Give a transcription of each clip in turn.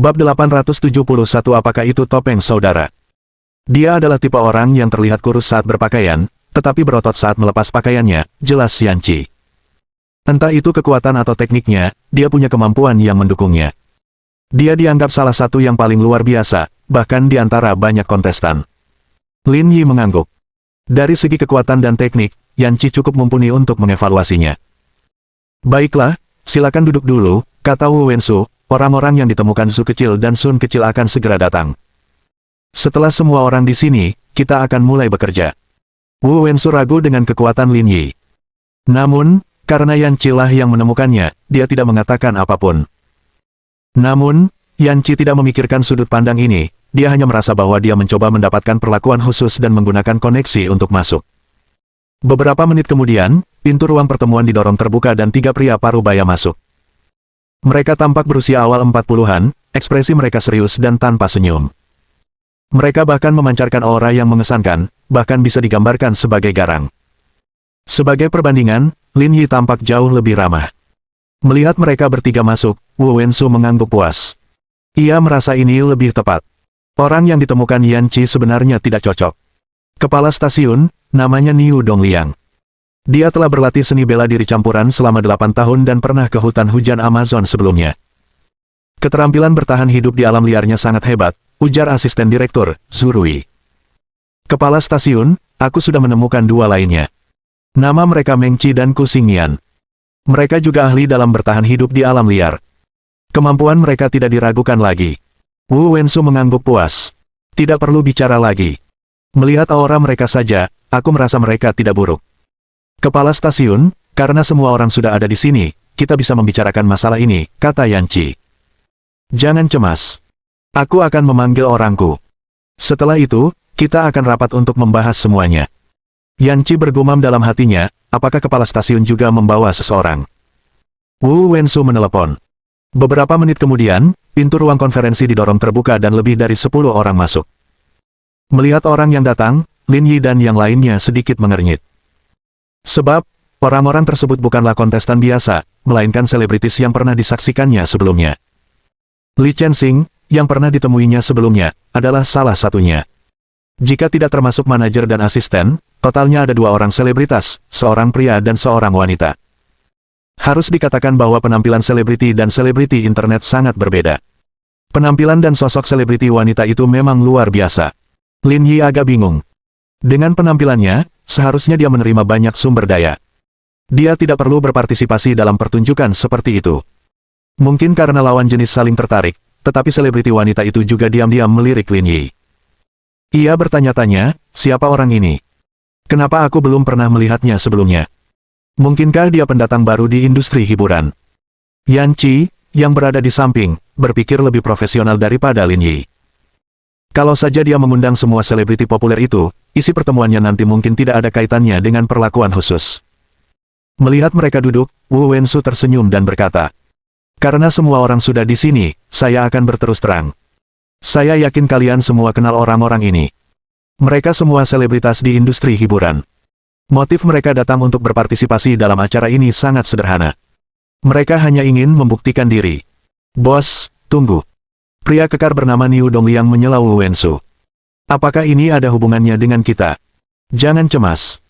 Bab 871. Apakah itu topeng saudara? Dia adalah tipe orang yang terlihat kurus saat berpakaian, tetapi berotot saat melepas pakaiannya, jelas Yanqi. Entah itu kekuatan atau tekniknya, dia punya kemampuan yang mendukungnya. Dia dianggap salah satu yang paling luar biasa, bahkan di antara banyak kontestan. Lin Yi mengangguk. Dari segi kekuatan dan teknik, Yanqi cukup mumpuni untuk mengevaluasinya. Baiklah, silakan duduk dulu, kata Wu Wensu. Orang-orang yang ditemukan Su kecil dan Sun kecil akan segera datang. Setelah semua orang di sini, kita akan mulai bekerja. Wu Wensu ragu dengan kekuatan Lin Yi. Namun, karena Yanqi lah yang menemukannya, dia tidak mengatakan apapun. Namun, Yanqi tidak memikirkan sudut pandang ini, dia hanya merasa bahwa dia mencoba mendapatkan perlakuan khusus dan menggunakan koneksi untuk masuk. Beberapa menit kemudian, pintu ruang pertemuan didorong terbuka dan 3 pria parubaya masuk. Mereka tampak berusia awal 40-an, ekspresi mereka serius dan tanpa senyum. Mereka bahkan memancarkan aura yang mengesankan, bahkan bisa digambarkan sebagai garang. Sebagai perbandingan, Lin Yi tampak jauh lebih ramah. Melihat mereka bertiga masuk, Wu Wensu mengangguk puas. Ia merasa ini lebih tepat. Orang yang ditemukan Yanqi sebenarnya tidak cocok. Kepala stasiun, namanya Niu Dongliang. Dia telah berlatih seni bela diri campuran selama 8 tahun dan pernah ke hutan hujan Amazon sebelumnya. Keterampilan bertahan hidup di alam liarnya sangat hebat, ujar asisten direktur, Zurui. Kepala stasiun, aku sudah menemukan 2 lainnya. Nama mereka Meng Qi dan Ku Xingnian. Mereka juga ahli dalam bertahan hidup di alam liar. Kemampuan mereka tidak diragukan lagi. Wu Wensu mengangguk puas. Tidak perlu bicara lagi. Melihat aura mereka saja, aku merasa mereka tidak buruk. Kepala stasiun, karena semua orang sudah ada di sini, kita bisa membicarakan masalah ini, kata Yanqi. Jangan cemas. Aku akan memanggil orangku. Setelah itu, kita akan rapat untuk membahas semuanya. Yanqi bergumam dalam hatinya, apakah kepala stasiun juga membawa seseorang? Wu Wensu menelepon. Beberapa menit kemudian, pintu ruang konferensi didorong terbuka dan lebih dari 10 orang masuk. Melihat orang yang datang, Lin Yi dan yang lainnya sedikit mengernyit. Sebab, orang-orang tersebut bukanlah kontestan biasa, melainkan selebritis yang pernah disaksikannya sebelumnya. Li Chensing, yang pernah ditemuinya sebelumnya, adalah salah satunya. Jika tidak termasuk manajer dan asisten, totalnya ada 2 orang selebritas, seorang pria dan seorang wanita. Harus dikatakan bahwa penampilan selebriti dan selebriti internet sangat berbeda. Penampilan dan sosok selebriti wanita itu memang luar biasa. Lin Yi agak bingung. Dengan penampilannya, seharusnya dia menerima banyak sumber daya. Dia tidak perlu berpartisipasi dalam pertunjukan seperti itu. Mungkin karena lawan jenis saling tertarik, tetapi selebriti wanita itu juga diam-diam melirik Lin Yi. Ia bertanya-tanya, siapa orang ini? Kenapa aku belum pernah melihatnya sebelumnya? Mungkinkah dia pendatang baru di industri hiburan? Yanqi, yang berada di samping, berpikir lebih profesional daripada Lin Yi. Kalau saja dia mengundang semua selebriti populer itu, isi pertemuannya nanti mungkin tidak ada kaitannya dengan perlakuan khusus. Melihat mereka duduk, Wu Wensu tersenyum dan berkata, karena semua orang sudah di sini, saya akan berterus terang. Saya yakin kalian semua kenal orang-orang ini. Mereka semua selebritas di industri hiburan. Motif mereka datang untuk berpartisipasi dalam acara ini sangat sederhana. Mereka hanya ingin membuktikan diri. Bos, tunggu. Pria kekar bernama Niu Dongliang menyela Wu Wensu. Apakah ini ada hubungannya dengan kita? Jangan cemas.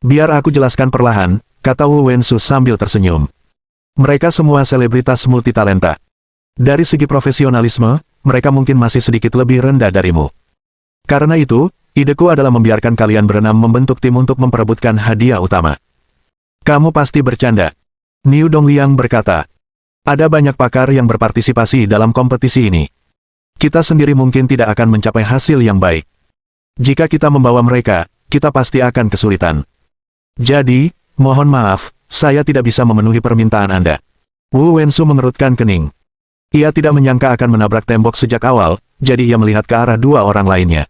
Biar aku jelaskan perlahan, kata Wu Wensu sambil tersenyum. Mereka semua selebritas multitalenta. Dari segi profesionalisme, mereka mungkin masih sedikit lebih rendah darimu. Karena itu, ideku adalah membiarkan kalian berenam membentuk tim untuk memperebutkan hadiah utama. Kamu pasti bercanda. Niu Dongliang berkata. Ada banyak pakar yang berpartisipasi dalam kompetisi ini. Kita sendiri mungkin tidak akan mencapai hasil yang baik. Jika kita membawa mereka, kita pasti akan kesulitan. Jadi, mohon maaf, saya tidak bisa memenuhi permintaan Anda. Wu Wensu mengerutkan kening. Ia tidak menyangka akan menabrak tembok sejak awal, jadi ia melihat ke arah 2 orang lainnya.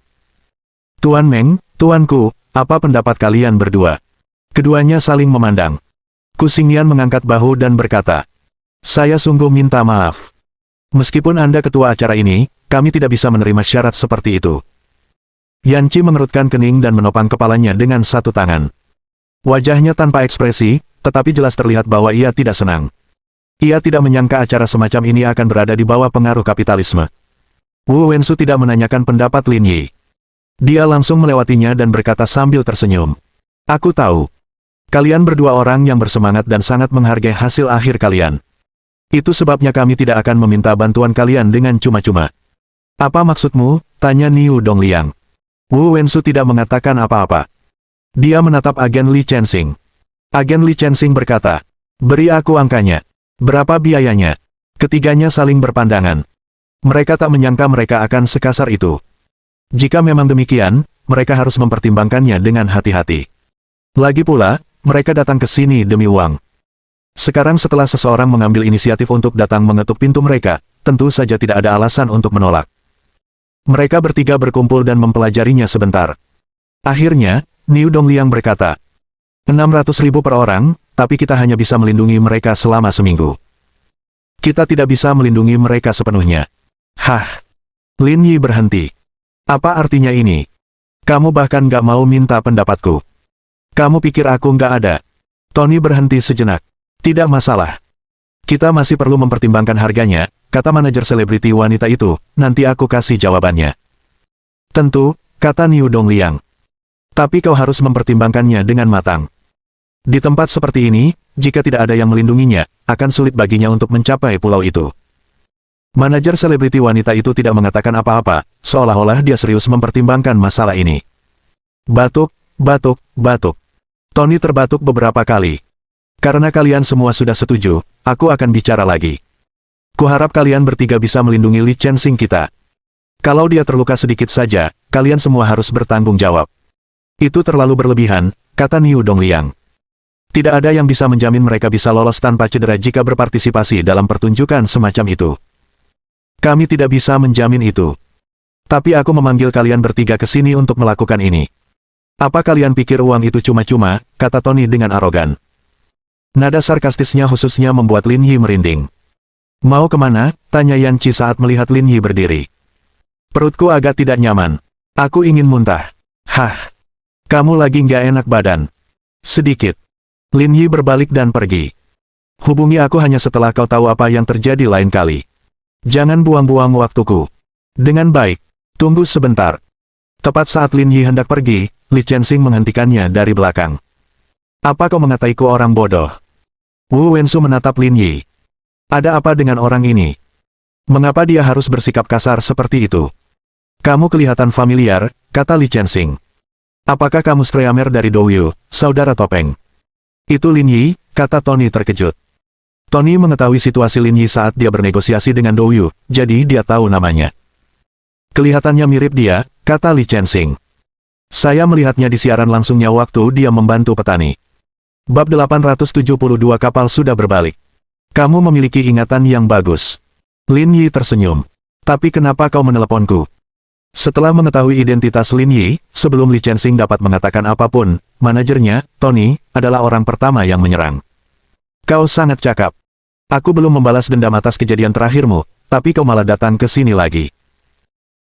Tuan Meng, tuanku, apa pendapat kalian berdua? Keduanya saling memandang. Ku Xingnian mengangkat bahu dan berkata, saya sungguh minta maaf. Meskipun Anda ketua acara ini, kami tidak bisa menerima syarat seperti itu. Yanqi mengerutkan kening dan menopang kepalanya dengan satu tangan. Wajahnya tanpa ekspresi, tetapi jelas terlihat bahwa ia tidak senang. Ia tidak menyangka acara semacam ini akan berada di bawah pengaruh kapitalisme. Wu Wensu tidak menanyakan pendapat Lin Yi. Dia langsung melewatinya dan berkata sambil tersenyum. Aku tahu. Kalian berdua orang yang bersemangat dan sangat menghargai hasil akhir kalian. Itu sebabnya kami tidak akan meminta bantuan kalian dengan cuma-cuma. Apa maksudmu? Tanya Niu Dongliang. Wu Wensu tidak mengatakan apa-apa. Dia menatap agen Li Chensing. Agen Li Chensing berkata, beri aku angkanya. Berapa biayanya? Ketiganya saling berpandangan. Mereka tak menyangka mereka akan sekasar itu. Jika memang demikian, mereka harus mempertimbangkannya dengan hati-hati. Lagi pula, mereka datang ke sini demi uang. Sekarang setelah seseorang mengambil inisiatif untuk datang mengetuk pintu mereka, tentu saja tidak ada alasan untuk menolak. Mereka bertiga berkumpul dan mempelajarinya sebentar. Akhirnya, Niu Dongliang berkata, 600.000 per orang, tapi kita hanya bisa melindungi mereka selama seminggu. Kita tidak bisa melindungi mereka sepenuhnya. Hah? Lin Yi berhenti. Apa artinya ini? Kamu bahkan gak mau minta pendapatku. Kamu pikir aku gak ada? Tony berhenti sejenak. Tidak masalah. Kita masih perlu mempertimbangkan harganya, kata manajer selebriti wanita itu, nanti aku kasih jawabannya. Tentu, kata Niu Dongliang. Tapi kau harus mempertimbangkannya dengan matang. Di tempat seperti ini, jika tidak ada yang melindunginya, akan sulit baginya untuk mencapai pulau itu. Manajer selebriti wanita itu tidak mengatakan apa-apa, seolah-olah dia serius mempertimbangkan masalah ini. Batuk, batuk, batuk. Tony terbatuk beberapa kali. Karena kalian semua sudah setuju, aku akan bicara lagi. Kuharap kalian bertiga bisa melindungi Li Chensing kita. Kalau dia terluka sedikit saja, kalian semua harus bertanggung jawab. Itu terlalu berlebihan, kata Niu Dongliang. Tidak ada yang bisa menjamin mereka bisa lolos tanpa cedera jika berpartisipasi dalam pertunjukan semacam itu. Kami tidak bisa menjamin itu. Tapi aku memanggil kalian bertiga ke sini untuk melakukan ini. Apa kalian pikir uang itu cuma-cuma, kata Tony dengan arogan. Nada sarkastisnya khususnya membuat Lin Yi merinding. Mau kemana? Tanya Yan Qi saat melihat Lin Yi berdiri. Perutku agak tidak nyaman. Aku ingin muntah. Hah? Kamu lagi nggak enak badan? Sedikit. Lin Yi berbalik dan pergi. Hubungi aku hanya setelah kau tahu apa yang terjadi lain kali. Jangan buang-buang waktuku. Dengan baik. Tunggu sebentar. Tepat saat Lin Yi hendak pergi, Li Chensing menghentikannya dari belakang. Apa kau mengataiku orang bodoh? Wu Wensu menatap Lin Yi. Ada apa dengan orang ini? Mengapa dia harus bersikap kasar seperti itu? Kamu kelihatan familiar, kata Li Chensing. Apakah kamu Streamer dari Douyu, saudara topeng? Itu Lin Yi, kata Tony terkejut. Tony mengetahui situasi Lin Yi saat dia bernegosiasi dengan Douyu, jadi dia tahu namanya. Kelihatannya mirip dia, kata Li Chensing. Saya melihatnya di siaran langsungnya waktu dia membantu petani. Bab 872 kapal sudah berbalik. Kamu memiliki ingatan yang bagus. Lin Yi tersenyum. Tapi kenapa kau meneleponku? Setelah mengetahui identitas Lin Yi, sebelum Li Chensing dapat mengatakan apapun, manajernya, Tony, adalah orang pertama yang menyerang. Kau sangat cakap. Aku belum membalas dendam atas kejadian terakhirmu, tapi kau malah datang ke sini lagi.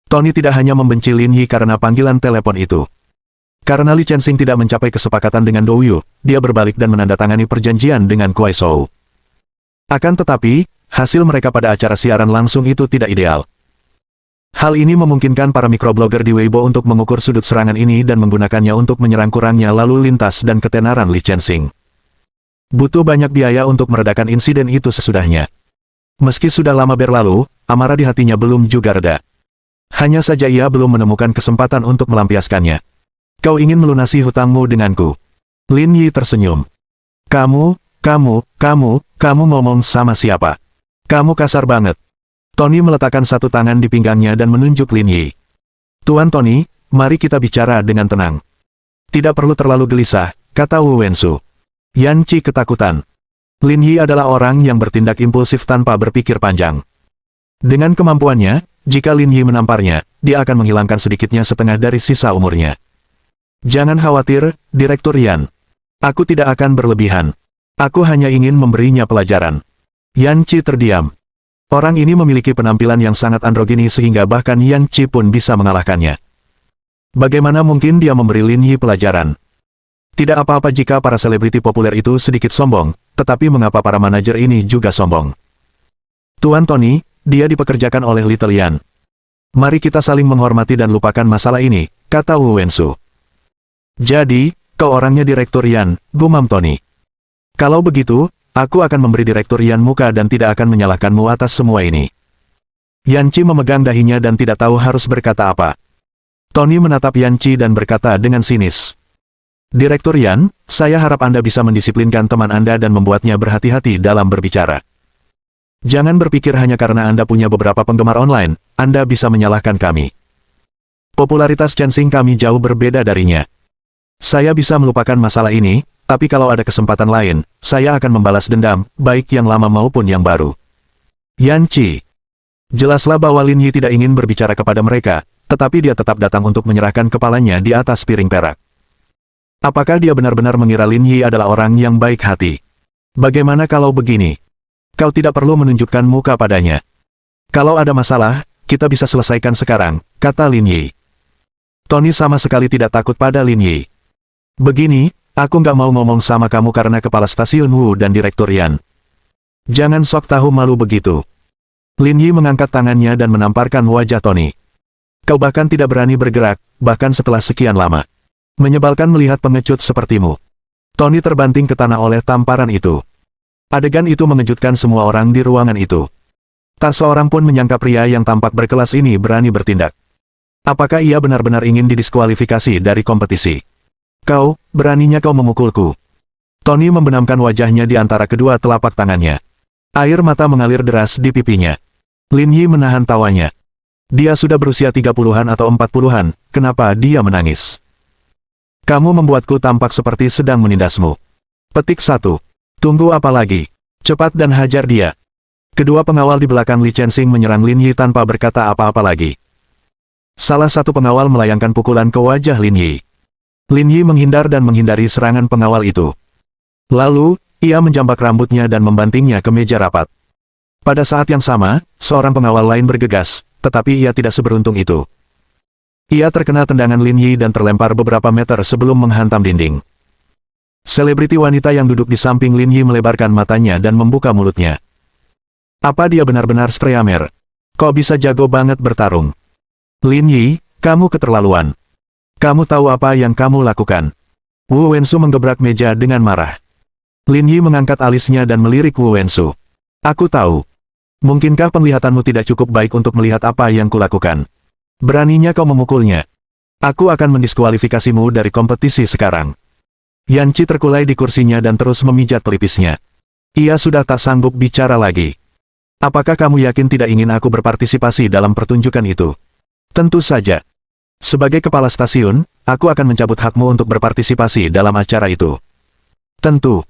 Tony tidak hanya membenci Lin Yi karena panggilan telepon itu. Karena Li Chensing tidak mencapai kesepakatan dengan Douyu, dia berbalik dan menandatangani perjanjian dengan Kuai Shou. Akan tetapi, hasil mereka pada acara siaran langsung itu tidak ideal. Hal ini memungkinkan para mikroblogger di Weibo untuk mengukur sudut serangan ini dan menggunakannya untuk menyerang kurangnya lalu lintas dan ketenaran Li Chensing. Butuh banyak biaya untuk meredakan insiden itu sesudahnya. Meski sudah lama berlalu, amarah di hatinya belum juga reda. Hanya saja ia belum menemukan kesempatan untuk melampiaskannya. Kau ingin melunasi hutangmu denganku. Lin Yi tersenyum. Kamu ngomong sama siapa? Kamu kasar banget. Tony meletakkan satu tangan di pinggangnya dan menunjuk Lin Yi. Tuan Tony, mari kita bicara dengan tenang. Tidak perlu terlalu gelisah, kata Wu Wensu. Yan Qi ketakutan. Lin Yi adalah orang yang bertindak impulsif tanpa berpikir panjang. Dengan kemampuannya, jika Lin Yi menamparnya, dia akan menghilangkan sedikitnya setengah dari sisa umurnya. Jangan khawatir, Direktur Yan. Aku tidak akan berlebihan. Aku hanya ingin memberinya pelajaran. Yan Qi terdiam. Orang ini memiliki penampilan yang sangat androgini sehingga bahkan Yan Qi pun bisa mengalahkannya. Bagaimana mungkin dia memberi Lin Yi pelajaran? Tidak apa-apa jika para selebriti populer itu sedikit sombong, tetapi mengapa para manajer ini juga sombong? Tuan Tony, dia dipekerjakan oleh Little Yan. Mari kita saling menghormati dan lupakan masalah ini, kata Wu Wensu. Jadi, kau orangnya Direktur Yan, gumam Tony. Kalau begitu, aku akan memberi Direktur Yan muka dan tidak akan menyalahkanmu atas semua ini. Yan Chi memegang dahinya dan tidak tahu harus berkata apa. Tony menatap Yan Chi dan berkata dengan sinis. Direktur Yan, saya harap Anda bisa mendisiplinkan teman Anda dan membuatnya berhati-hati dalam berbicara. Jangan berpikir hanya karena Anda punya beberapa penggemar online, Anda bisa menyalahkan kami. Popularitas Chen Xing kami jauh berbeda darinya. Saya bisa melupakan masalah ini, tapi kalau ada kesempatan lain, saya akan membalas dendam, baik yang lama maupun yang baru. Yan Chi. Jelaslah bahwa Lin Yi tidak ingin berbicara kepada mereka, tetapi dia tetap datang untuk menyerahkan kepalanya di atas piring perak. Apakah dia benar-benar mengira Lin Yi adalah orang yang baik hati? Bagaimana kalau begini? Kau tidak perlu menunjukkan muka padanya. Kalau ada masalah, kita bisa selesaikan sekarang, kata Lin Yi. Tony sama sekali tidak takut pada Lin Yi. Begini, aku nggak mau ngomong sama kamu karena kepala stasiun Wu dan Direktur Yan. Jangan sok tahu malu begitu. Lin Yi mengangkat tangannya dan menamparkan wajah Tony. Kau bahkan tidak berani bergerak, bahkan setelah sekian lama. Menyebalkan melihat pengecut sepertimu. Tony terbanting ke tanah oleh tamparan itu. Adegan itu mengejutkan semua orang di ruangan itu. Tak seorang pun menyangka pria yang tampak berkelas ini berani bertindak. Apakah ia benar-benar ingin didiskualifikasi dari kompetisi? Kau, beraninya kau memukulku. Tony membenamkan wajahnya di antara kedua telapak tangannya. Air mata mengalir deras di pipinya. Lin Yi menahan tawanya. Dia sudah berusia 30-an atau 40-an, kenapa dia menangis? Kamu membuatku tampak seperti sedang menindasmu. Petik 1. Tunggu apa lagi? Cepat dan hajar dia. Kedua pengawal di belakang Li Chensing menyerang Lin Yi tanpa berkata apa-apa lagi. Salah satu pengawal melayangkan pukulan ke wajah Lin Yi. Lin Yi menghindar dan menghindari serangan pengawal itu. Lalu, ia menjambak rambutnya dan membantingnya ke meja rapat. Pada saat yang sama, seorang pengawal lain bergegas, tetapi ia tidak seberuntung itu. Ia terkena tendangan Lin Yi dan terlempar beberapa meter sebelum menghantam dinding. Selebriti wanita yang duduk di samping Lin Yi melebarkan matanya dan membuka mulutnya. Apa dia benar-benar streamer? Kok bisa jago banget bertarung? Lin Yi, kamu keterlaluan. Kamu tahu apa yang kamu lakukan? Wu Wensu menggebrak meja dengan marah. Lin Yi mengangkat alisnya dan melirik Wu Wensu. Aku tahu. Mungkinkah penglihatanmu tidak cukup baik untuk melihat apa yang kulakukan? Beraninya kau memukulnya. Aku akan mendiskualifikasimu dari kompetisi sekarang. Yan Chi terkulai di kursinya dan terus memijat pelipisnya. Ia sudah tak sanggup bicara lagi. Apakah kamu yakin tidak ingin aku berpartisipasi dalam pertunjukan itu? Tentu saja. Sebagai kepala stasiun, aku akan mencabut hakmu untuk berpartisipasi dalam acara itu. Tentu.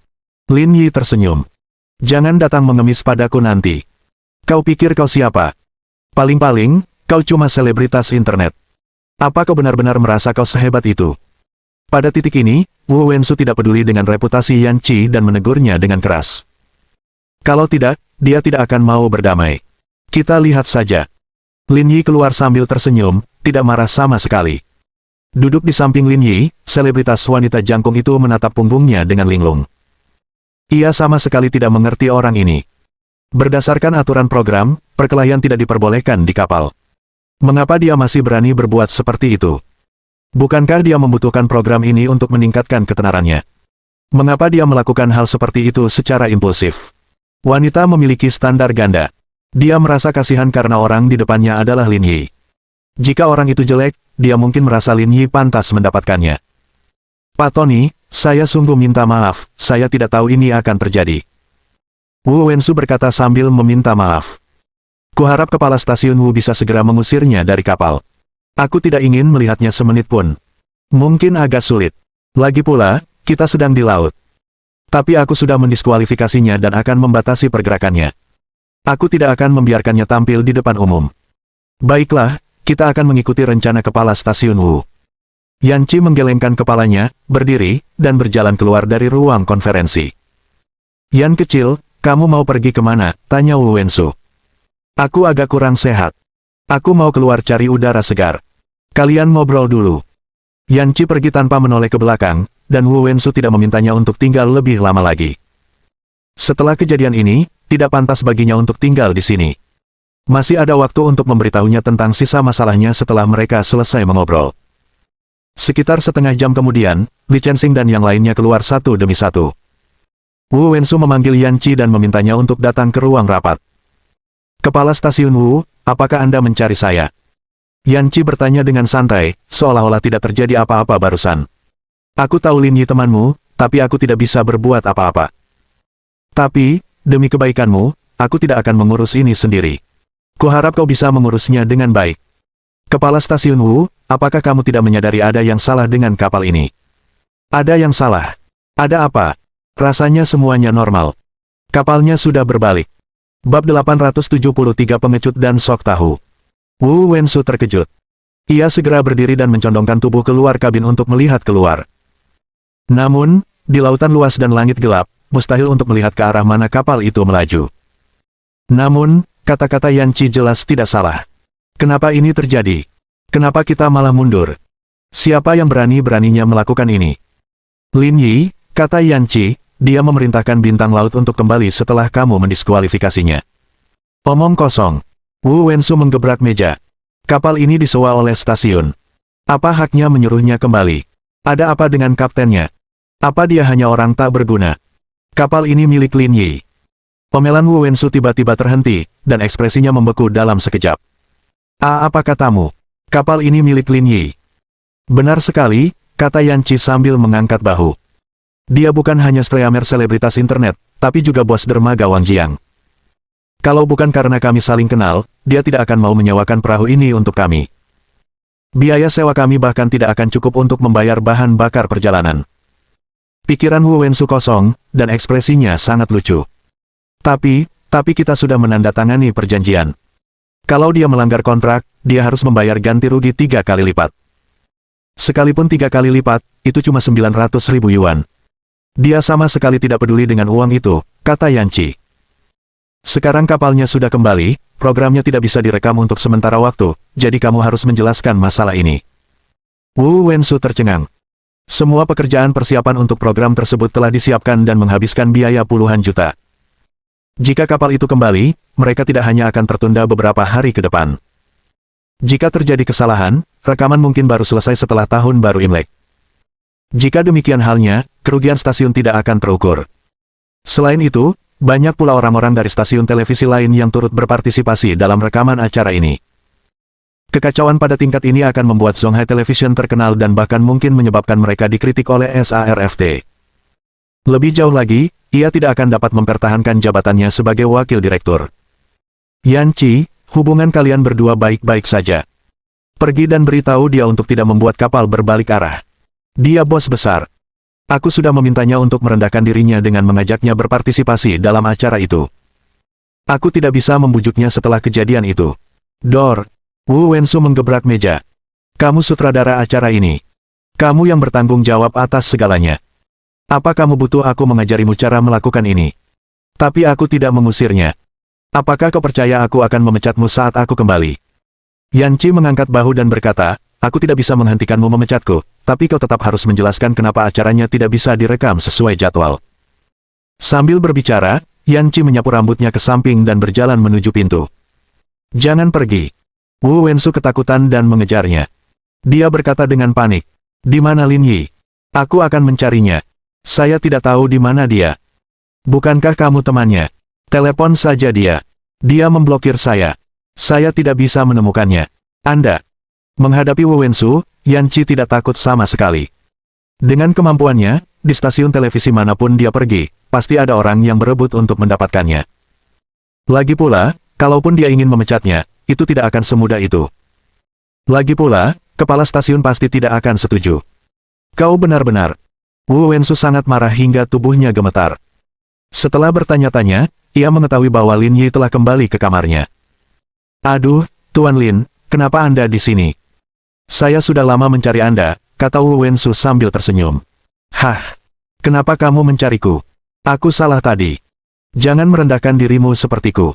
Lin Yi tersenyum. Jangan datang mengemis padaku nanti. Kau pikir kau siapa? Paling-paling, kau cuma selebritas internet. Apa kau benar-benar merasa kau sehebat itu? Pada titik ini, Wu Wensu tidak peduli dengan reputasi Yan Chi dan menegurnya dengan keras. Kalau tidak, dia tidak akan mau berdamai. Kita lihat saja. Lin Yi keluar sambil tersenyum, tidak marah sama sekali. Duduk di samping Lin Yi, selebritas wanita jangkung itu menatap punggungnya dengan linglung. Ia sama sekali tidak mengerti orang ini. Berdasarkan aturan program, perkelahian tidak diperbolehkan di kapal. Mengapa dia masih berani berbuat seperti itu? Bukankah dia membutuhkan program ini untuk meningkatkan ketenarannya? Mengapa dia melakukan hal seperti itu secara impulsif? Wanita memiliki standar ganda. Dia merasa kasihan karena orang di depannya adalah Lin Yi. Jika orang itu jelek, dia mungkin merasa Lin Yi pantas mendapatkannya. Pak Tony, saya sungguh minta maaf, saya tidak tahu ini akan terjadi. Wu Wensu berkata sambil meminta maaf. Kuharap kepala stasiun Wu bisa segera mengusirnya dari kapal. Aku tidak ingin melihatnya semenit pun. Mungkin agak sulit. Lagi pula, kita sedang di laut. Tapi aku sudah mendiskualifikasinya dan akan membatasi pergerakannya. Aku tidak akan membiarkannya tampil di depan umum. Baiklah, kita akan mengikuti rencana kepala stasiun Wu. Yan Chi menggelengkan kepalanya, berdiri, dan berjalan keluar dari ruang konferensi. Yan kecil, kamu mau pergi kemana? Tanya Wu Wensu. Aku agak kurang sehat. Aku mau keluar cari udara segar. Kalian ngobrol dulu. Yan Chi pergi tanpa menoleh ke belakang, dan Wu Wensu tidak memintanya untuk tinggal lebih lama lagi. Setelah kejadian ini, tidak pantas baginya untuk tinggal di sini. Masih ada waktu untuk memberitahunya tentang sisa masalahnya setelah mereka selesai mengobrol. Sekitar setengah jam kemudian, Li Chensing dan yang lainnya keluar satu demi satu. Wu Wensu memanggil Yan Qi dan memintanya untuk datang ke ruang rapat. Kepala Stasiun Wu, apakah Anda mencari saya? Yan Qi bertanya dengan santai, seolah-olah tidak terjadi apa-apa barusan. Aku tahu Lin Yi temanmu, tapi aku tidak bisa berbuat apa-apa. Tapi, demi kebaikanmu, aku tidak akan mengurus ini sendiri. Kuharap kau bisa mengurusnya dengan baik. Kepala Stasiun Wu, apakah kamu tidak menyadari ada yang salah dengan kapal ini? Ada yang salah. Ada apa? Rasanya semuanya normal. Kapalnya sudah berbalik. Bab 873 Pengecut dan Sok Tahu. Wu Wensu terkejut. Ia segera berdiri dan mencondongkan tubuh keluar kabin untuk melihat keluar. Namun, di lautan luas dan langit gelap, mustahil untuk melihat ke arah mana kapal itu melaju. Namun, kata-kata Yan Qi jelas tidak salah. Kenapa ini terjadi? Kenapa kita malah mundur? Siapa yang berani-beraninya melakukan ini? Lin Yi, kata Yan Qi, dia memerintahkan bintang laut untuk kembali setelah kamu mendiskualifikasinya. Omong kosong. Wu Wensu menggebrak meja. Kapal ini disewa oleh stasiun. Apa haknya menyuruhnya kembali? Ada apa dengan kaptennya? Apa dia hanya orang tak berguna? Kapal ini milik Lin Yi. Omelan Wu Wensu tiba-tiba terhenti, dan ekspresinya membeku dalam sekejap. Apa katamu? Kapal ini milik Lin Yi. Benar sekali, kata Yan Qi sambil mengangkat bahu. Dia bukan hanya streamer selebritas internet, tapi juga bos dermaga Wang Jiang. Kalau bukan karena kami saling kenal, dia tidak akan mau menyewakan perahu ini untuk kami. Biaya sewa kami bahkan tidak akan cukup untuk membayar bahan bakar perjalanan. Pikiran Wu Wensu kosong, dan ekspresinya sangat lucu. Tapi kita sudah menandatangani perjanjian. Kalau dia melanggar kontrak, dia harus membayar ganti rugi 3 kali lipat. Sekalipun 3 kali lipat, itu cuma 900.000 yuan. Dia sama sekali tidak peduli dengan uang itu, kata Yan Qi. Sekarang kapalnya sudah kembali, programnya tidak bisa direkam untuk sementara waktu, jadi kamu harus menjelaskan masalah ini. Wu Wensu tercengang. Semua pekerjaan persiapan untuk program tersebut telah disiapkan dan menghabiskan biaya puluhan juta. Jika kapal itu kembali, mereka tidak hanya akan tertunda beberapa hari ke depan. Jika terjadi kesalahan, rekaman mungkin baru selesai setelah tahun baru Imlek. Jika demikian halnya, kerugian stasiun tidak akan terukur. Selain itu, banyak pula orang-orang dari stasiun televisi lain yang turut berpartisipasi dalam rekaman acara ini. Kekacauan pada tingkat ini akan membuat Zonghai Television terkenal dan bahkan mungkin menyebabkan mereka dikritik oleh SARFT. Lebih jauh lagi, ia tidak akan dapat mempertahankan jabatannya sebagai wakil direktur. Yan Qi, hubungan kalian berdua baik-baik saja. Pergi dan beritahu dia untuk tidak membuat kapal berbalik arah. Dia bos besar. Aku sudah memintanya untuk merendahkan dirinya dengan mengajaknya berpartisipasi dalam acara itu. Aku tidak bisa membujuknya setelah kejadian itu. Dor. Wu Wensu menggebrak meja. Kamu sutradara acara ini. Kamu yang bertanggung jawab atas segalanya. Apa kamu butuh aku mengajarimu cara melakukan ini? Tapi aku tidak mengusirnya. Apakah kau percaya aku akan memecatmu saat aku kembali? Yan Qi mengangkat bahu dan berkata, aku tidak bisa menghentikanmu memecatku, tapi kau tetap harus menjelaskan kenapa acaranya tidak bisa direkam sesuai jadwal. Sambil berbicara, Yan Qi menyapu rambutnya ke samping dan berjalan menuju pintu. Jangan pergi. Wu Wensu ketakutan dan mengejarnya. Dia berkata dengan panik. Di mana Lin Yi? Aku akan mencarinya. Saya tidak tahu di mana dia. Bukankah kamu temannya? Telepon saja dia. Dia memblokir saya. Saya tidak bisa menemukannya. Anda. Menghadapi Wu Wensu, Yan Qi tidak takut sama sekali. Dengan kemampuannya, di stasiun televisi manapun dia pergi, pasti ada orang yang berebut untuk mendapatkannya. Lagi pula, kalaupun dia ingin memecatnya, itu tidak akan semudah itu. Lagi pula, kepala stasiun pasti tidak akan setuju. Kau benar-benar. Wu Wensu sangat marah hingga tubuhnya gemetar. Setelah bertanya-tanya, ia mengetahui bahwa Lin Yi telah kembali ke kamarnya. Aduh, Tuan Lin, kenapa Anda di sini? Saya sudah lama mencari Anda, kata Wu Wensu sambil tersenyum. Hah? Kenapa kamu mencariku? Aku salah tadi. Jangan merendahkan dirimu sepertiku.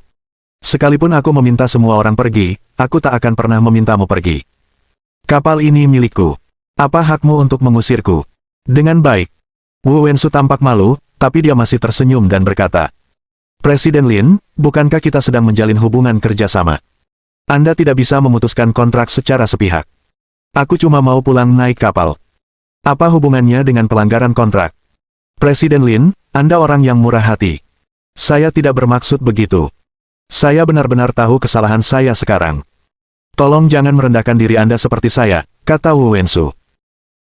Sekalipun aku meminta semua orang pergi, aku tak akan pernah memintamu pergi. Kapal ini milikku. Apa hakmu untuk mengusirku? Dengan baik. Wu Wensu tampak malu, tapi dia masih tersenyum dan berkata, Presiden Lin, bukankah kita sedang menjalin hubungan kerjasama? Anda tidak bisa memutuskan kontrak secara sepihak. Aku cuma mau pulang naik kapal. Apa hubungannya dengan pelanggaran kontrak? Presiden Lin, Anda orang yang murah hati. Saya tidak bermaksud begitu. Saya benar-benar tahu kesalahan saya sekarang. Tolong jangan merendahkan diri Anda seperti saya, kata Wu Wensu.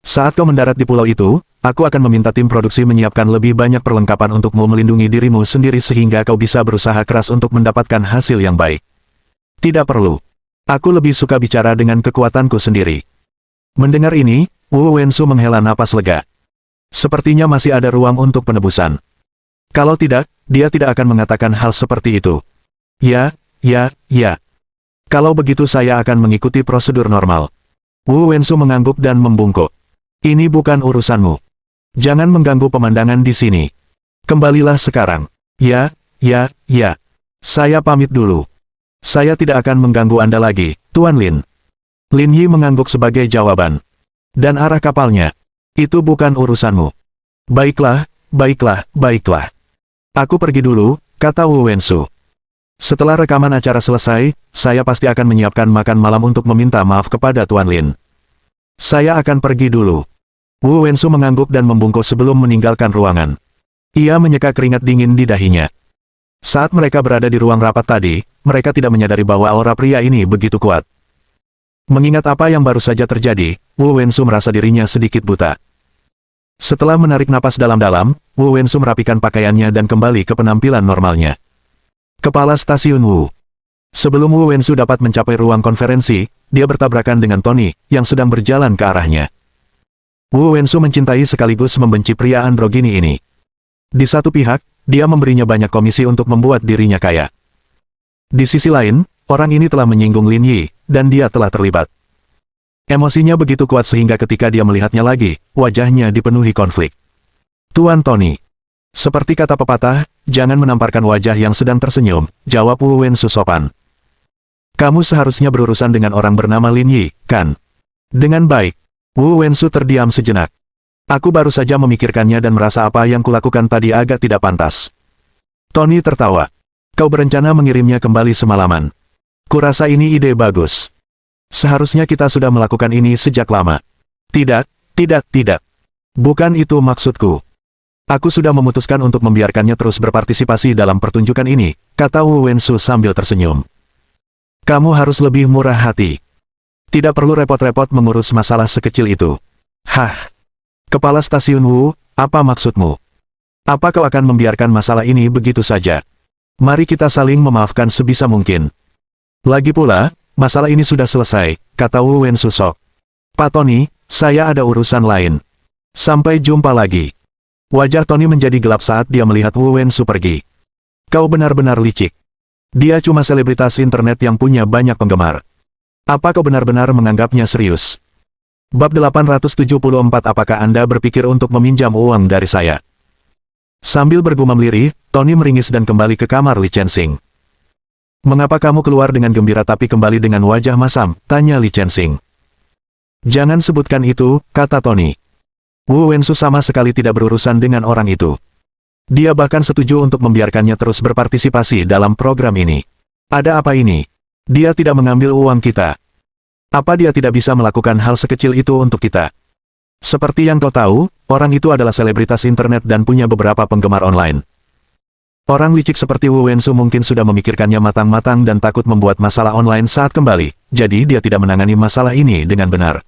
Saat kau mendarat di pulau itu, aku akan meminta tim produksi menyiapkan lebih banyak perlengkapan untukmu melindungi dirimu sendiri sehingga kau bisa berusaha keras untuk mendapatkan hasil yang baik. Tidak perlu. Aku lebih suka bicara dengan kekuatanku sendiri. Mendengar ini, Wu Wensu menghela napas lega. Sepertinya masih ada ruang untuk penebusan. Kalau tidak, dia tidak akan mengatakan hal seperti itu. Ya. Kalau begitu saya akan mengikuti prosedur normal. Wu Wensu mengangguk dan membungkuk. Ini bukan urusanmu. Jangan mengganggu pemandangan di sini. Kembalilah sekarang. Ya. Saya pamit dulu. Saya tidak akan mengganggu Anda lagi, Tuan Lin. Lin Yi mengangguk sebagai jawaban. Dan arah kapalnya. Itu bukan urusanmu. Baiklah. Aku pergi dulu, kata Wu Wensu. Setelah rekaman acara selesai, saya pasti akan menyiapkan makan malam untuk meminta maaf kepada Tuan Lin. Saya akan pergi dulu. Wu Wensu mengangguk dan membungkuk sebelum meninggalkan ruangan. Ia menyeka keringat dingin di dahinya. Saat mereka berada di ruang rapat tadi, mereka tidak menyadari bahwa aura pria ini begitu kuat. Mengingat apa yang baru saja terjadi, Wu Wensu merasa dirinya sedikit buta. Setelah menarik napas dalam-dalam, Wu Wensu merapikan pakaiannya dan kembali ke penampilan normalnya. Kepala Stasiun Wu. Sebelum Wu Wensu dapat mencapai ruang konferensi, dia bertabrakan dengan Tony, yang sedang berjalan ke arahnya. Wu Wensu mencintai sekaligus membenci pria androgini ini. Di satu pihak, dia memberinya banyak komisi untuk membuat dirinya kaya. Di sisi lain, orang ini telah menyinggung Lin Yi, dan dia telah terlibat. Emosinya begitu kuat sehingga ketika dia melihatnya lagi, wajahnya dipenuhi konflik. Tuan Tony. Seperti kata pepatah, jangan menamparkan wajah yang sedang tersenyum, jawab Wu Wensu sopan. Kamu seharusnya berurusan dengan orang bernama Lin Yi, kan? Dengan baik. Wu Wensu terdiam sejenak. Aku baru saja memikirkannya dan merasa apa yang kulakukan tadi agak tidak pantas. Tony tertawa. Kau berencana mengirimnya kembali semalaman. Kurasa ini ide bagus. Seharusnya kita sudah melakukan ini sejak lama. Tidak. Bukan itu maksudku. Aku sudah memutuskan untuk membiarkannya terus berpartisipasi dalam pertunjukan ini, kata Wu Wensu sambil tersenyum. Kamu harus lebih murah hati. Tidak perlu repot-repot mengurus masalah sekecil itu. Hah? Kepala Stasiun Wu, apa maksudmu? Apa kau akan membiarkan masalah ini begitu saja? Mari kita saling memaafkan sebisa mungkin. Lagi pula, masalah ini sudah selesai, kata Wu Wensu sok. Pak Tony, saya ada urusan lain. Sampai jumpa lagi. Wajah Tony menjadi gelap saat dia melihat Wu Wensu pergi. Kau benar-benar licik. Dia cuma selebritas internet yang punya banyak penggemar. Apa kau benar-benar menganggapnya serius? Bab 874. Apakah Anda berpikir untuk meminjam uang dari saya? Sambil bergumam lirih, Tony meringis dan kembali ke kamar Li Chensing. Mengapa kamu keluar dengan gembira tapi kembali dengan wajah masam? Tanya Li Chensing. Jangan sebutkan itu, kata Tony. Wu Wensu sama sekali tidak berurusan dengan orang itu. Dia bahkan setuju untuk membiarkannya terus berpartisipasi dalam program ini. Ada apa ini? Dia tidak mengambil uang kita. Apa dia tidak bisa melakukan hal sekecil itu untuk kita? Seperti yang kau tahu, orang itu adalah selebritas internet dan punya beberapa penggemar online. Orang licik seperti Wu Wensu mungkin sudah memikirkannya matang-matang dan takut membuat masalah online saat kembali, jadi dia tidak menangani masalah ini dengan benar.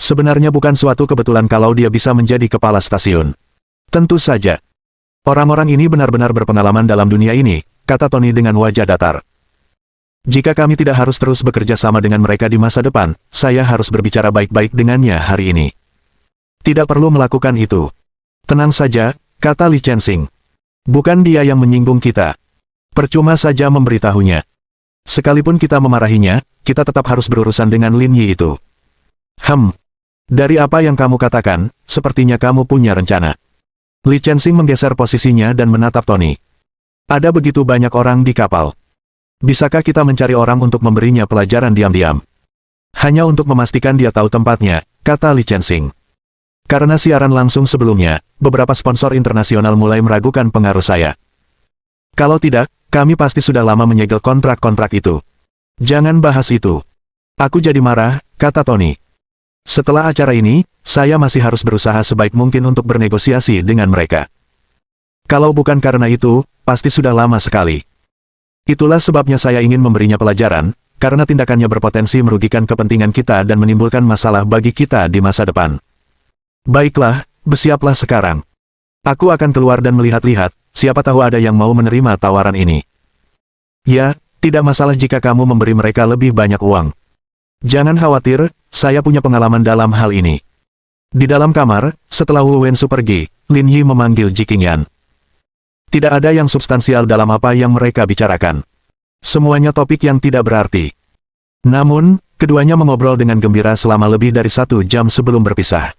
Sebenarnya bukan suatu kebetulan kalau dia bisa menjadi kepala stasiun. Tentu saja. Orang-orang ini benar-benar berpengalaman dalam dunia ini, kata Tony dengan wajah datar. Jika kami tidak harus terus bekerja sama dengan mereka di masa depan, saya harus berbicara baik-baik dengannya hari ini. Tidak perlu melakukan itu. Tenang saja, kata Li Chensing. Bukan dia yang menyinggung kita. Percuma saja memberitahunya. Sekalipun kita memarahinya, kita tetap harus berurusan dengan Lin Yi itu. Dari apa yang kamu katakan, sepertinya kamu punya rencana. Li Chensing menggeser posisinya dan menatap Tony. Ada begitu banyak orang di kapal. Bisakah kita mencari orang untuk memberinya pelajaran diam-diam? Hanya untuk memastikan dia tahu tempatnya, kata Li Chensing. Karena siaran langsung sebelumnya, beberapa sponsor internasional mulai meragukan pengaruh saya. Kalau tidak, kami pasti sudah lama menyegel kontrak-kontrak itu. Jangan bahas itu. Aku jadi marah, kata Tony. Setelah acara ini, saya masih harus berusaha sebaik mungkin untuk bernegosiasi dengan mereka. Kalau bukan karena itu, pasti sudah lama sekali. Itulah sebabnya saya ingin memberinya pelajaran, karena tindakannya berpotensi merugikan kepentingan kita dan menimbulkan masalah bagi kita di masa depan. Baiklah, bersiaplah sekarang. Aku akan keluar dan melihat-lihat, siapa tahu ada yang mau menerima tawaran ini. Ya, tidak masalah jika kamu memberi mereka lebih banyak uang. Jangan khawatir, saya punya pengalaman dalam hal ini. Di dalam kamar, setelah Wu Wensu pergi, Lin Yi memanggil Ji Qingyan. Tidak ada yang substansial dalam apa yang mereka bicarakan. Semuanya topik yang tidak berarti. Namun, keduanya mengobrol dengan gembira selama lebih dari 1 jam sebelum berpisah.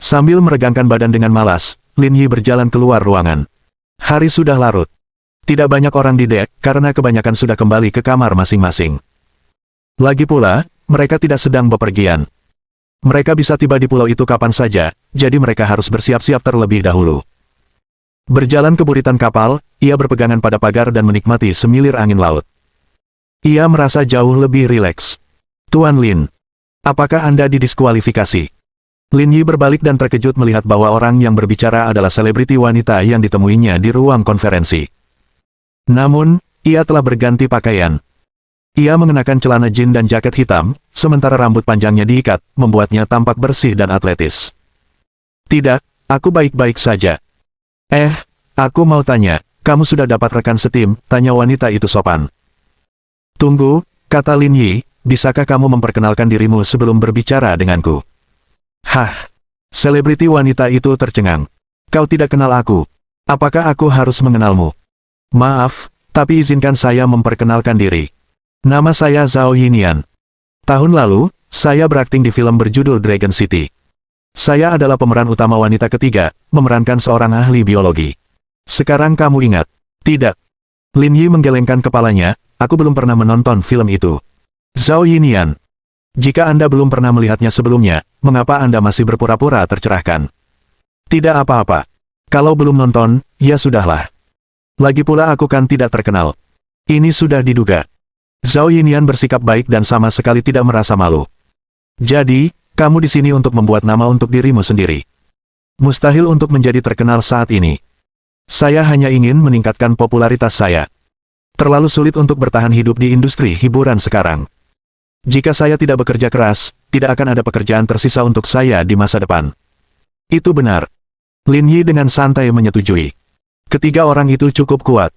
Sambil meregangkan badan dengan malas, Lin Yi berjalan keluar ruangan. Hari sudah larut. Tidak banyak orang di dek, karena kebanyakan sudah kembali ke kamar masing-masing. Lagi pula, mereka tidak sedang bepergian. Mereka bisa tiba di pulau itu kapan saja, jadi mereka harus bersiap-siap terlebih dahulu. Berjalan ke buritan kapal, ia berpegangan pada pagar dan menikmati semilir angin laut. Ia merasa jauh lebih rileks. Tuan Lin, apakah Anda didiskualifikasi? Lin Yi berbalik dan terkejut melihat bahwa orang yang berbicara adalah selebriti wanita yang ditemuinya di ruang konferensi. Namun, ia telah berganti pakaian. Ia mengenakan celana jin dan jaket hitam, sementara rambut panjangnya diikat, membuatnya tampak bersih dan atletis. Tidak, aku baik-baik saja. Aku mau tanya, kamu sudah dapat rekan setim, tanya wanita itu sopan. Tunggu, kata Lin Yi, bisakah kamu memperkenalkan dirimu sebelum berbicara denganku? Hah, selebriti wanita itu tercengang. Kau tidak kenal aku. Apakah aku harus mengenalmu? Maaf, tapi izinkan saya memperkenalkan diri. Nama saya Zhao Yinian. Tahun lalu, saya berakting di film berjudul Dragon City. Saya adalah pemeran utama wanita ketiga, memerankan seorang ahli biologi. Sekarang kamu ingat? Tidak. Lin Yi menggelengkan kepalanya, aku belum pernah menonton film itu. Zhao Yinian. Jika Anda belum pernah melihatnya sebelumnya, mengapa Anda masih berpura-pura tercerahkan? Tidak apa-apa. Kalau belum nonton, ya sudahlah. Lagi pula aku kan tidak terkenal. Ini sudah diduga. Zhao Yinian bersikap baik dan sama sekali tidak merasa malu. Jadi, kamu di sini untuk membuat nama untuk dirimu sendiri. Mustahil untuk menjadi terkenal saat ini. Saya hanya ingin meningkatkan popularitas saya. Terlalu sulit untuk bertahan hidup di industri hiburan sekarang. Jika saya tidak bekerja keras, tidak akan ada pekerjaan tersisa untuk saya di masa depan. Itu benar. Lin Yi dengan santai menyetujui. Ketiga orang itu cukup kuat.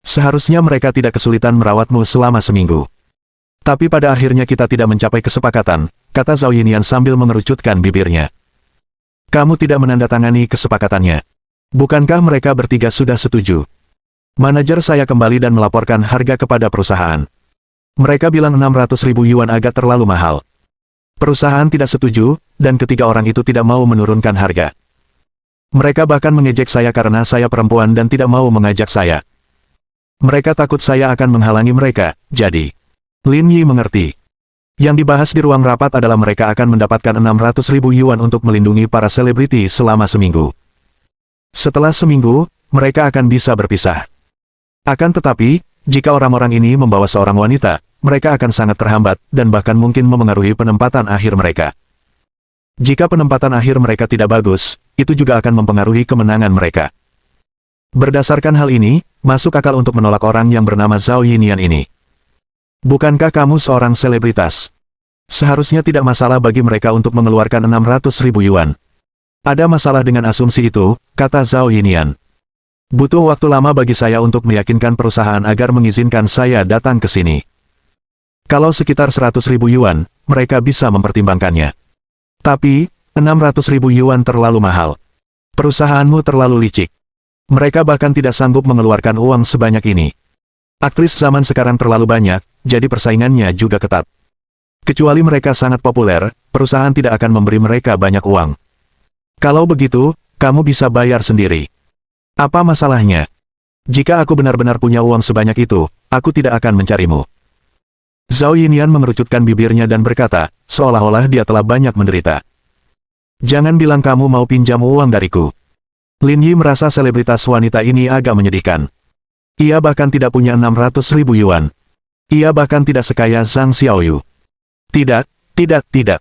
Seharusnya mereka tidak kesulitan merawatmu selama seminggu. Tapi pada akhirnya kita tidak mencapai kesepakatan, kata Zhao Yinian sambil mengerucutkan bibirnya. Kamu tidak menandatangani kesepakatannya. Bukankah mereka bertiga sudah setuju? Manajer saya kembali dan melaporkan harga kepada perusahaan. Mereka bilang 600.000 yuan agak terlalu mahal. Perusahaan tidak setuju, dan ketiga orang itu tidak mau menurunkan harga. Mereka bahkan mengejek saya karena saya perempuan dan tidak mau mengajak saya. Mereka takut saya akan menghalangi mereka, jadi. Lin Yi mengerti. Yang dibahas di ruang rapat adalah mereka akan mendapatkan 600.000 yuan untuk melindungi para selebriti selama seminggu. Setelah seminggu, mereka akan bisa berpisah. Akan tetapi, jika orang-orang ini membawa seorang wanita, mereka akan sangat terhambat, dan bahkan mungkin memengaruhi penempatan akhir mereka. Jika penempatan akhir mereka tidak bagus, itu juga akan mempengaruhi kemenangan mereka. Berdasarkan hal ini, masuk akal untuk menolak orang yang bernama Zhao Yinian ini. Bukankah kamu seorang selebritas? Seharusnya tidak masalah bagi mereka untuk mengeluarkan 600.000 yuan. Ada masalah dengan asumsi itu, kata Zhao Yinian. Butuh waktu lama bagi saya untuk meyakinkan perusahaan agar mengizinkan saya datang ke sini. Kalau sekitar 100.000 yuan, mereka bisa mempertimbangkannya. Tapi, 600.000 yuan terlalu mahal. Perusahaanmu terlalu licik. Mereka bahkan tidak sanggup mengeluarkan uang sebanyak ini. Aktris zaman sekarang terlalu banyak, jadi persaingannya juga ketat. Kecuali mereka sangat populer, perusahaan tidak akan memberi mereka banyak uang. Kalau begitu, kamu bisa bayar sendiri. Apa masalahnya? Jika aku benar-benar punya uang sebanyak itu, aku tidak akan mencarimu. Zhao Yinian mengerucutkan bibirnya dan berkata, seolah-olah dia telah banyak menderita. Jangan bilang kamu mau pinjam uang dariku. Lin Yi merasa selebritas wanita ini agak menyedihkan. Ia bahkan tidak punya 600.000 yuan. Ia bahkan tidak sekaya Zhang Xiaoyu. Tidak, tidak.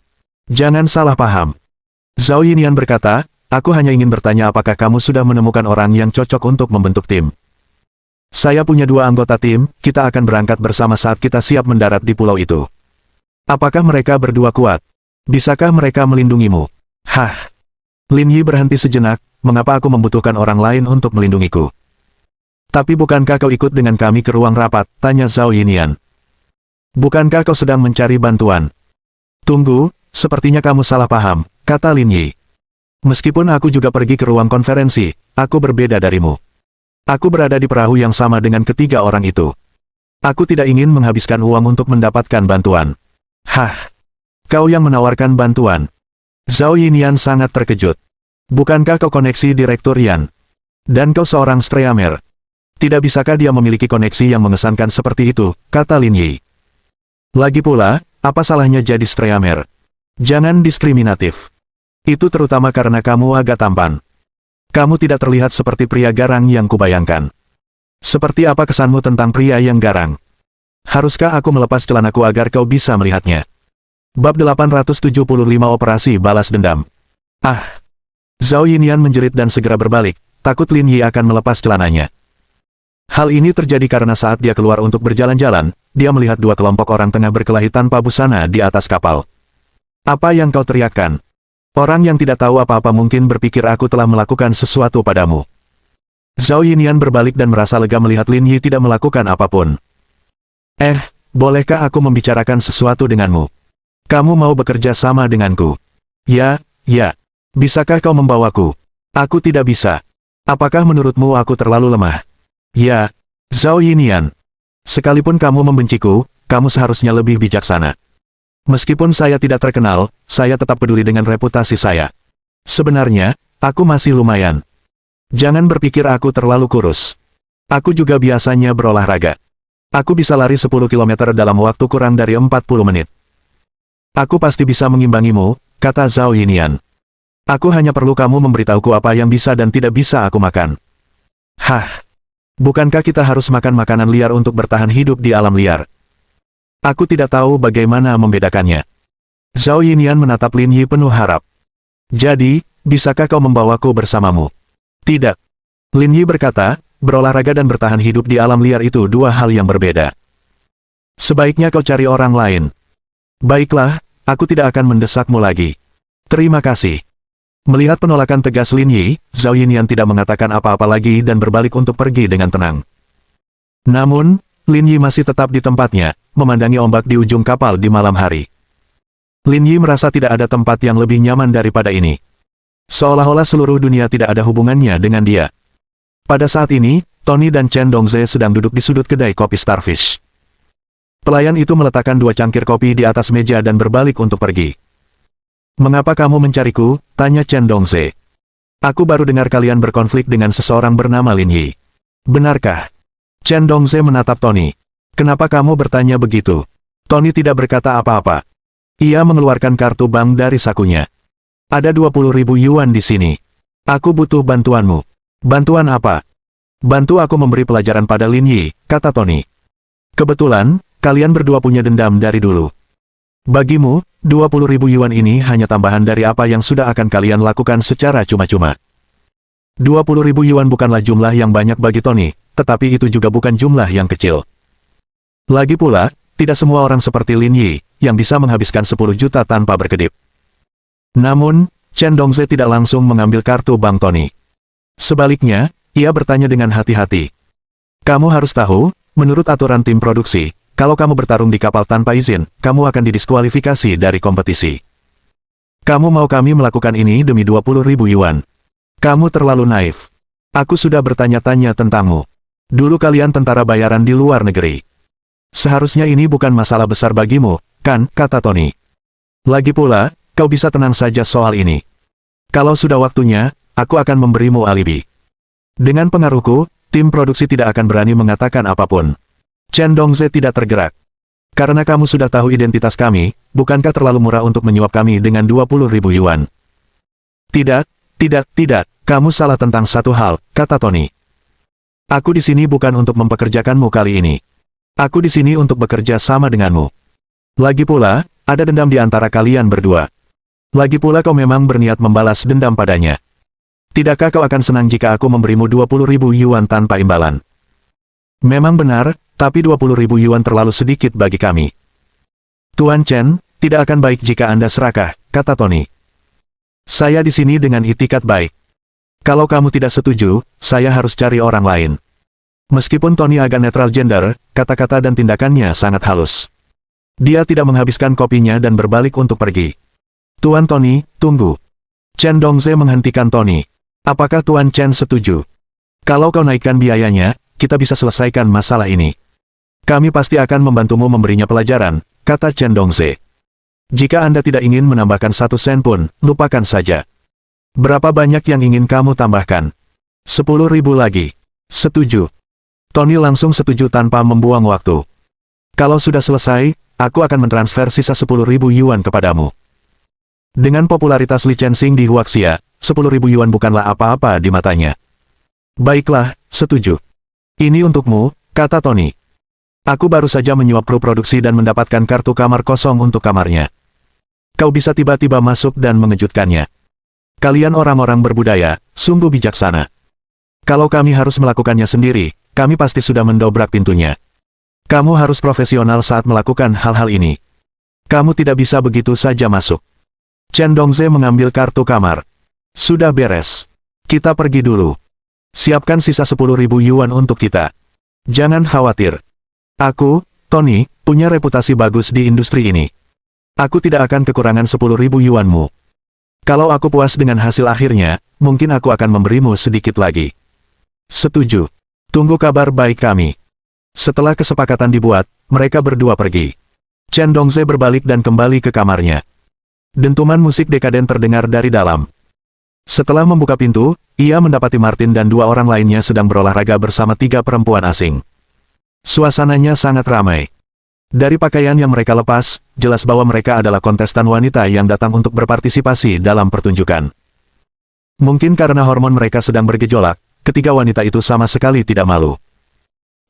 Jangan salah paham. Zhao Yinian berkata, aku hanya ingin bertanya apakah kamu sudah menemukan orang yang cocok untuk membentuk tim. Saya punya 2 anggota tim, kita akan berangkat bersama saat kita siap mendarat di pulau itu. Apakah mereka berdua kuat? Bisakah mereka melindungimu? Hah? Lin Yi berhenti sejenak, mengapa aku membutuhkan orang lain untuk melindungiku? Tapi bukankah kau ikut dengan kami ke ruang rapat? Tanya Zhao Yinian. Bukankah kau sedang mencari bantuan? Tunggu, sepertinya kamu salah paham, kata Lin Yi. Meskipun aku juga pergi ke ruang konferensi, aku berbeda darimu. Aku berada di perahu yang sama dengan ketiga orang itu. Aku tidak ingin menghabiskan uang untuk mendapatkan bantuan. Hah? Kau yang menawarkan bantuan? Zhao Yinian sangat terkejut. Bukankah kau koneksi Direktur Yan? Dan kau seorang Streamer. Tidak bisakah dia memiliki koneksi yang mengesankan seperti itu, kata Lin Yi. Lagi pula, apa salahnya jadi Streamer? Jangan diskriminatif. Itu terutama karena kamu agak tampan. Kamu tidak terlihat seperti pria garang yang kubayangkan. Seperti apa kesanmu tentang pria yang garang? Haruskah aku melepas celanaku agar kau bisa melihatnya? Bab 875 Operasi Balas Dendam. Ah! Zhao Yinian menjerit dan segera berbalik, takut Lin Yi akan melepas celananya. Hal ini terjadi karena saat dia keluar untuk berjalan-jalan, dia melihat 2 kelompok orang tengah berkelahi tanpa busana di atas kapal. Apa yang kau teriakkan? Orang yang tidak tahu apa-apa mungkin berpikir aku telah melakukan sesuatu padamu. Zhao Yinian berbalik dan merasa lega melihat Lin Yi tidak melakukan apapun. Bolehkah aku membicarakan sesuatu denganmu? Kamu mau bekerja sama denganku? Ya. Bisakah kau membawaku? Aku tidak bisa. Apakah menurutmu aku terlalu lemah? Ya, Zhao Yinian. Sekalipun kamu membenciku, kamu seharusnya lebih bijaksana. Meskipun saya tidak terkenal, saya tetap peduli dengan reputasi saya. Sebenarnya, aku masih lumayan. Jangan berpikir aku terlalu kurus. Aku juga biasanya berolahraga. Aku bisa lari 10 km dalam waktu kurang dari 40 menit. Aku pasti bisa mengimbangimu, kata Zhao Yinian. Aku hanya perlu kamu memberitahuku apa yang bisa dan tidak bisa aku makan. Hah? Bukankah kita harus makan makanan liar untuk bertahan hidup di alam liar? Aku tidak tahu bagaimana membedakannya. Zhao Yinian menatap Lin Yi penuh harap. Jadi, bisakah kau membawaku bersamamu? Tidak. Lin Yi berkata, berolahraga dan bertahan hidup di alam liar itu 2 hal yang berbeda. Sebaiknya kau cari orang lain. Baiklah, aku tidak akan mendesakmu lagi. Terima kasih. Melihat penolakan tegas Lin Yi, Zhao Yinian tidak mengatakan apa-apa lagi dan berbalik untuk pergi dengan tenang. Namun, Lin Yi masih tetap di tempatnya, memandangi ombak di ujung kapal di malam hari. Lin Yi merasa tidak ada tempat yang lebih nyaman daripada ini. Seolah-olah seluruh dunia tidak ada hubungannya dengan dia. Pada saat ini, Tony dan Chen Dongze sedang duduk di sudut kedai kopi Starfish. Pelayan itu meletakkan 2 cangkir kopi di atas meja dan berbalik untuk pergi. Mengapa kamu mencariku? Tanya Chen Dongze. Aku baru dengar kalian berkonflik dengan seseorang bernama Lin Yi. Benarkah? Chen Dongze menatap Tony. Kenapa kamu bertanya begitu? Tony tidak berkata apa-apa. Ia mengeluarkan kartu bank dari sakunya. Ada 20.000 yuan di sini. Aku butuh bantuanmu. Bantuan apa? Bantu aku memberi pelajaran pada Lin Yi, kata Tony. Kebetulan, kalian berdua punya dendam dari dulu. Bagimu, 20.000 yuan ini hanya tambahan dari apa yang sudah akan kalian lakukan secara cuma-cuma. 20.000 yuan bukanlah jumlah yang banyak bagi Tony, tetapi itu juga bukan jumlah yang kecil. Lagi pula, tidak semua orang seperti Lin Yi, yang bisa menghabiskan 10 juta tanpa berkedip. Namun, Chen Dongze tidak langsung mengambil kartu bank Tony. Sebaliknya, ia bertanya dengan hati-hati. Kamu harus tahu, menurut aturan tim produksi, kalau kamu bertarung di kapal tanpa izin, kamu akan didiskualifikasi dari kompetisi. Kamu mau kami melakukan ini demi 20.000 yuan? Kamu terlalu naif. Aku sudah bertanya-tanya tentangmu. Dulu kalian tentara bayaran di luar negeri. Seharusnya ini bukan masalah besar bagimu, kan, kata Tony. Lagi pula, kau bisa tenang saja soal ini. Kalau sudah waktunya, aku akan memberimu alibi. Dengan pengaruhku, tim produksi tidak akan berani mengatakan apapun. Chen Dongze tidak tergerak. Karena kamu sudah tahu identitas kami, bukankah terlalu murah untuk menyuap kami dengan 20.000 yuan? Tidak, tidak, kamu salah tentang satu hal, kata Tony. Aku di sini bukan untuk mempekerjakanmu kali ini. Aku di sini untuk bekerja sama denganmu. Lagi pula, ada dendam di antara kalian berdua. Lagi pula kau memang berniat membalas dendam padanya. Tidakkah kau akan senang jika aku memberimu 20.000 yuan tanpa imbalan? Memang benar, tapi 20.000 yuan terlalu sedikit bagi kami. Tuan Chen, tidak akan baik jika Anda serakah, kata Tony. Saya di sini dengan itikat baik. Kalau kamu tidak setuju, saya harus cari orang lain. Meskipun Tony agak netral gender, kata-kata dan tindakannya sangat halus. Dia tidak menghabiskan kopinya dan berbalik untuk pergi. Tuan Tony, tunggu. Chen Dongze menghentikan Tony. Apakah Tuan Chen setuju? Kalau kau naikkan biayanya, kita bisa selesaikan masalah ini. Kami pasti akan membantumu memberinya pelajaran, kata Chen Dongze. Jika Anda tidak ingin menambahkan 1 sen pun, lupakan saja. Berapa banyak yang ingin kamu tambahkan? 10.000 lagi. Setuju. Tony langsung setuju tanpa membuang waktu. Kalau sudah selesai, aku akan mentransfer sisa 10.000 yuan kepadamu. Dengan popularitas Li Chensing di Huaxia, 10.000 yuan bukanlah apa-apa di matanya. Baiklah, setuju. Ini untukmu, kata Tony. Aku baru saja menyuap kru produksi dan mendapatkan kartu kamar kosong untuk kamarnya. Kau bisa tiba-tiba masuk dan mengejutkannya. Kalian orang-orang berbudaya, sungguh bijaksana. Kalau kami harus melakukannya sendiri, kami pasti sudah mendobrak pintunya. Kamu harus profesional saat melakukan hal-hal ini. Kamu tidak bisa begitu saja masuk. Chen Dongze mengambil kartu kamar. Sudah beres. Kita pergi dulu. Siapkan sisa 10.000 yuan untuk kita. Jangan khawatir. Aku, Tony, punya reputasi bagus di industri ini. Aku tidak akan kekurangan 10.000 yuanmu. Kalau aku puas dengan hasil akhirnya, mungkin aku akan memberimu sedikit lagi. Setuju. Tunggu kabar baik kami. Setelah kesepakatan dibuat, mereka berdua pergi. Chen Dongze berbalik dan kembali ke kamarnya. Dentuman musik dekaden terdengar dari dalam. Setelah membuka pintu, ia mendapati Martin dan 2 orang lainnya sedang berolahraga bersama 3 perempuan asing. Suasananya sangat ramai. Dari pakaian yang mereka lepas, jelas bahwa mereka adalah kontestan wanita yang datang untuk berpartisipasi dalam pertunjukan. Mungkin karena hormon mereka sedang bergejolak, ketiga wanita itu sama sekali tidak malu.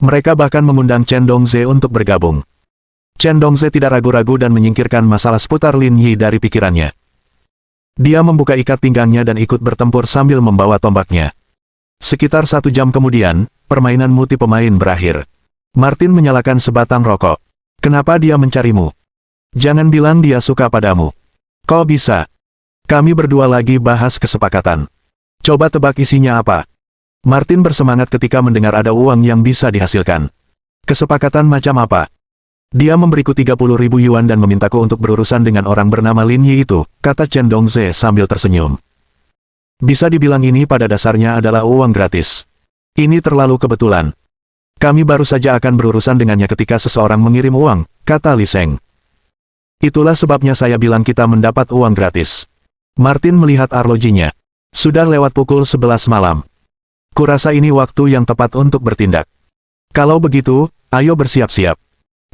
Mereka bahkan mengundang Chen Dongze untuk bergabung. Chen Dongze tidak ragu-ragu dan menyingkirkan masalah seputar Lin Yi dari pikirannya. Dia membuka ikat pinggangnya dan ikut bertempur sambil membawa tombaknya. Sekitar 1 jam kemudian, permainan multi pemain berakhir. Martin menyalakan sebatang rokok. Kenapa dia mencarimu? Jangan bilang dia suka padamu. Kok bisa? Kami berdua lagi bahas kesepakatan. Coba tebak isinya apa? Martin bersemangat ketika mendengar ada uang yang bisa dihasilkan. Kesepakatan macam apa? Dia memberiku 30.000 yuan dan memintaku untuk berurusan dengan orang bernama Lin Yi itu, kata Chen Dongze sambil tersenyum. Bisa dibilang ini pada dasarnya adalah uang gratis. Ini terlalu kebetulan. Kami baru saja akan berurusan dengannya ketika seseorang mengirim uang, kata Li Sheng. Itulah sebabnya saya bilang kita mendapat uang gratis. Martin melihat arlojinya. Sudah lewat pukul 11 malam. Kurasa ini waktu yang tepat untuk bertindak. Kalau begitu, ayo bersiap-siap.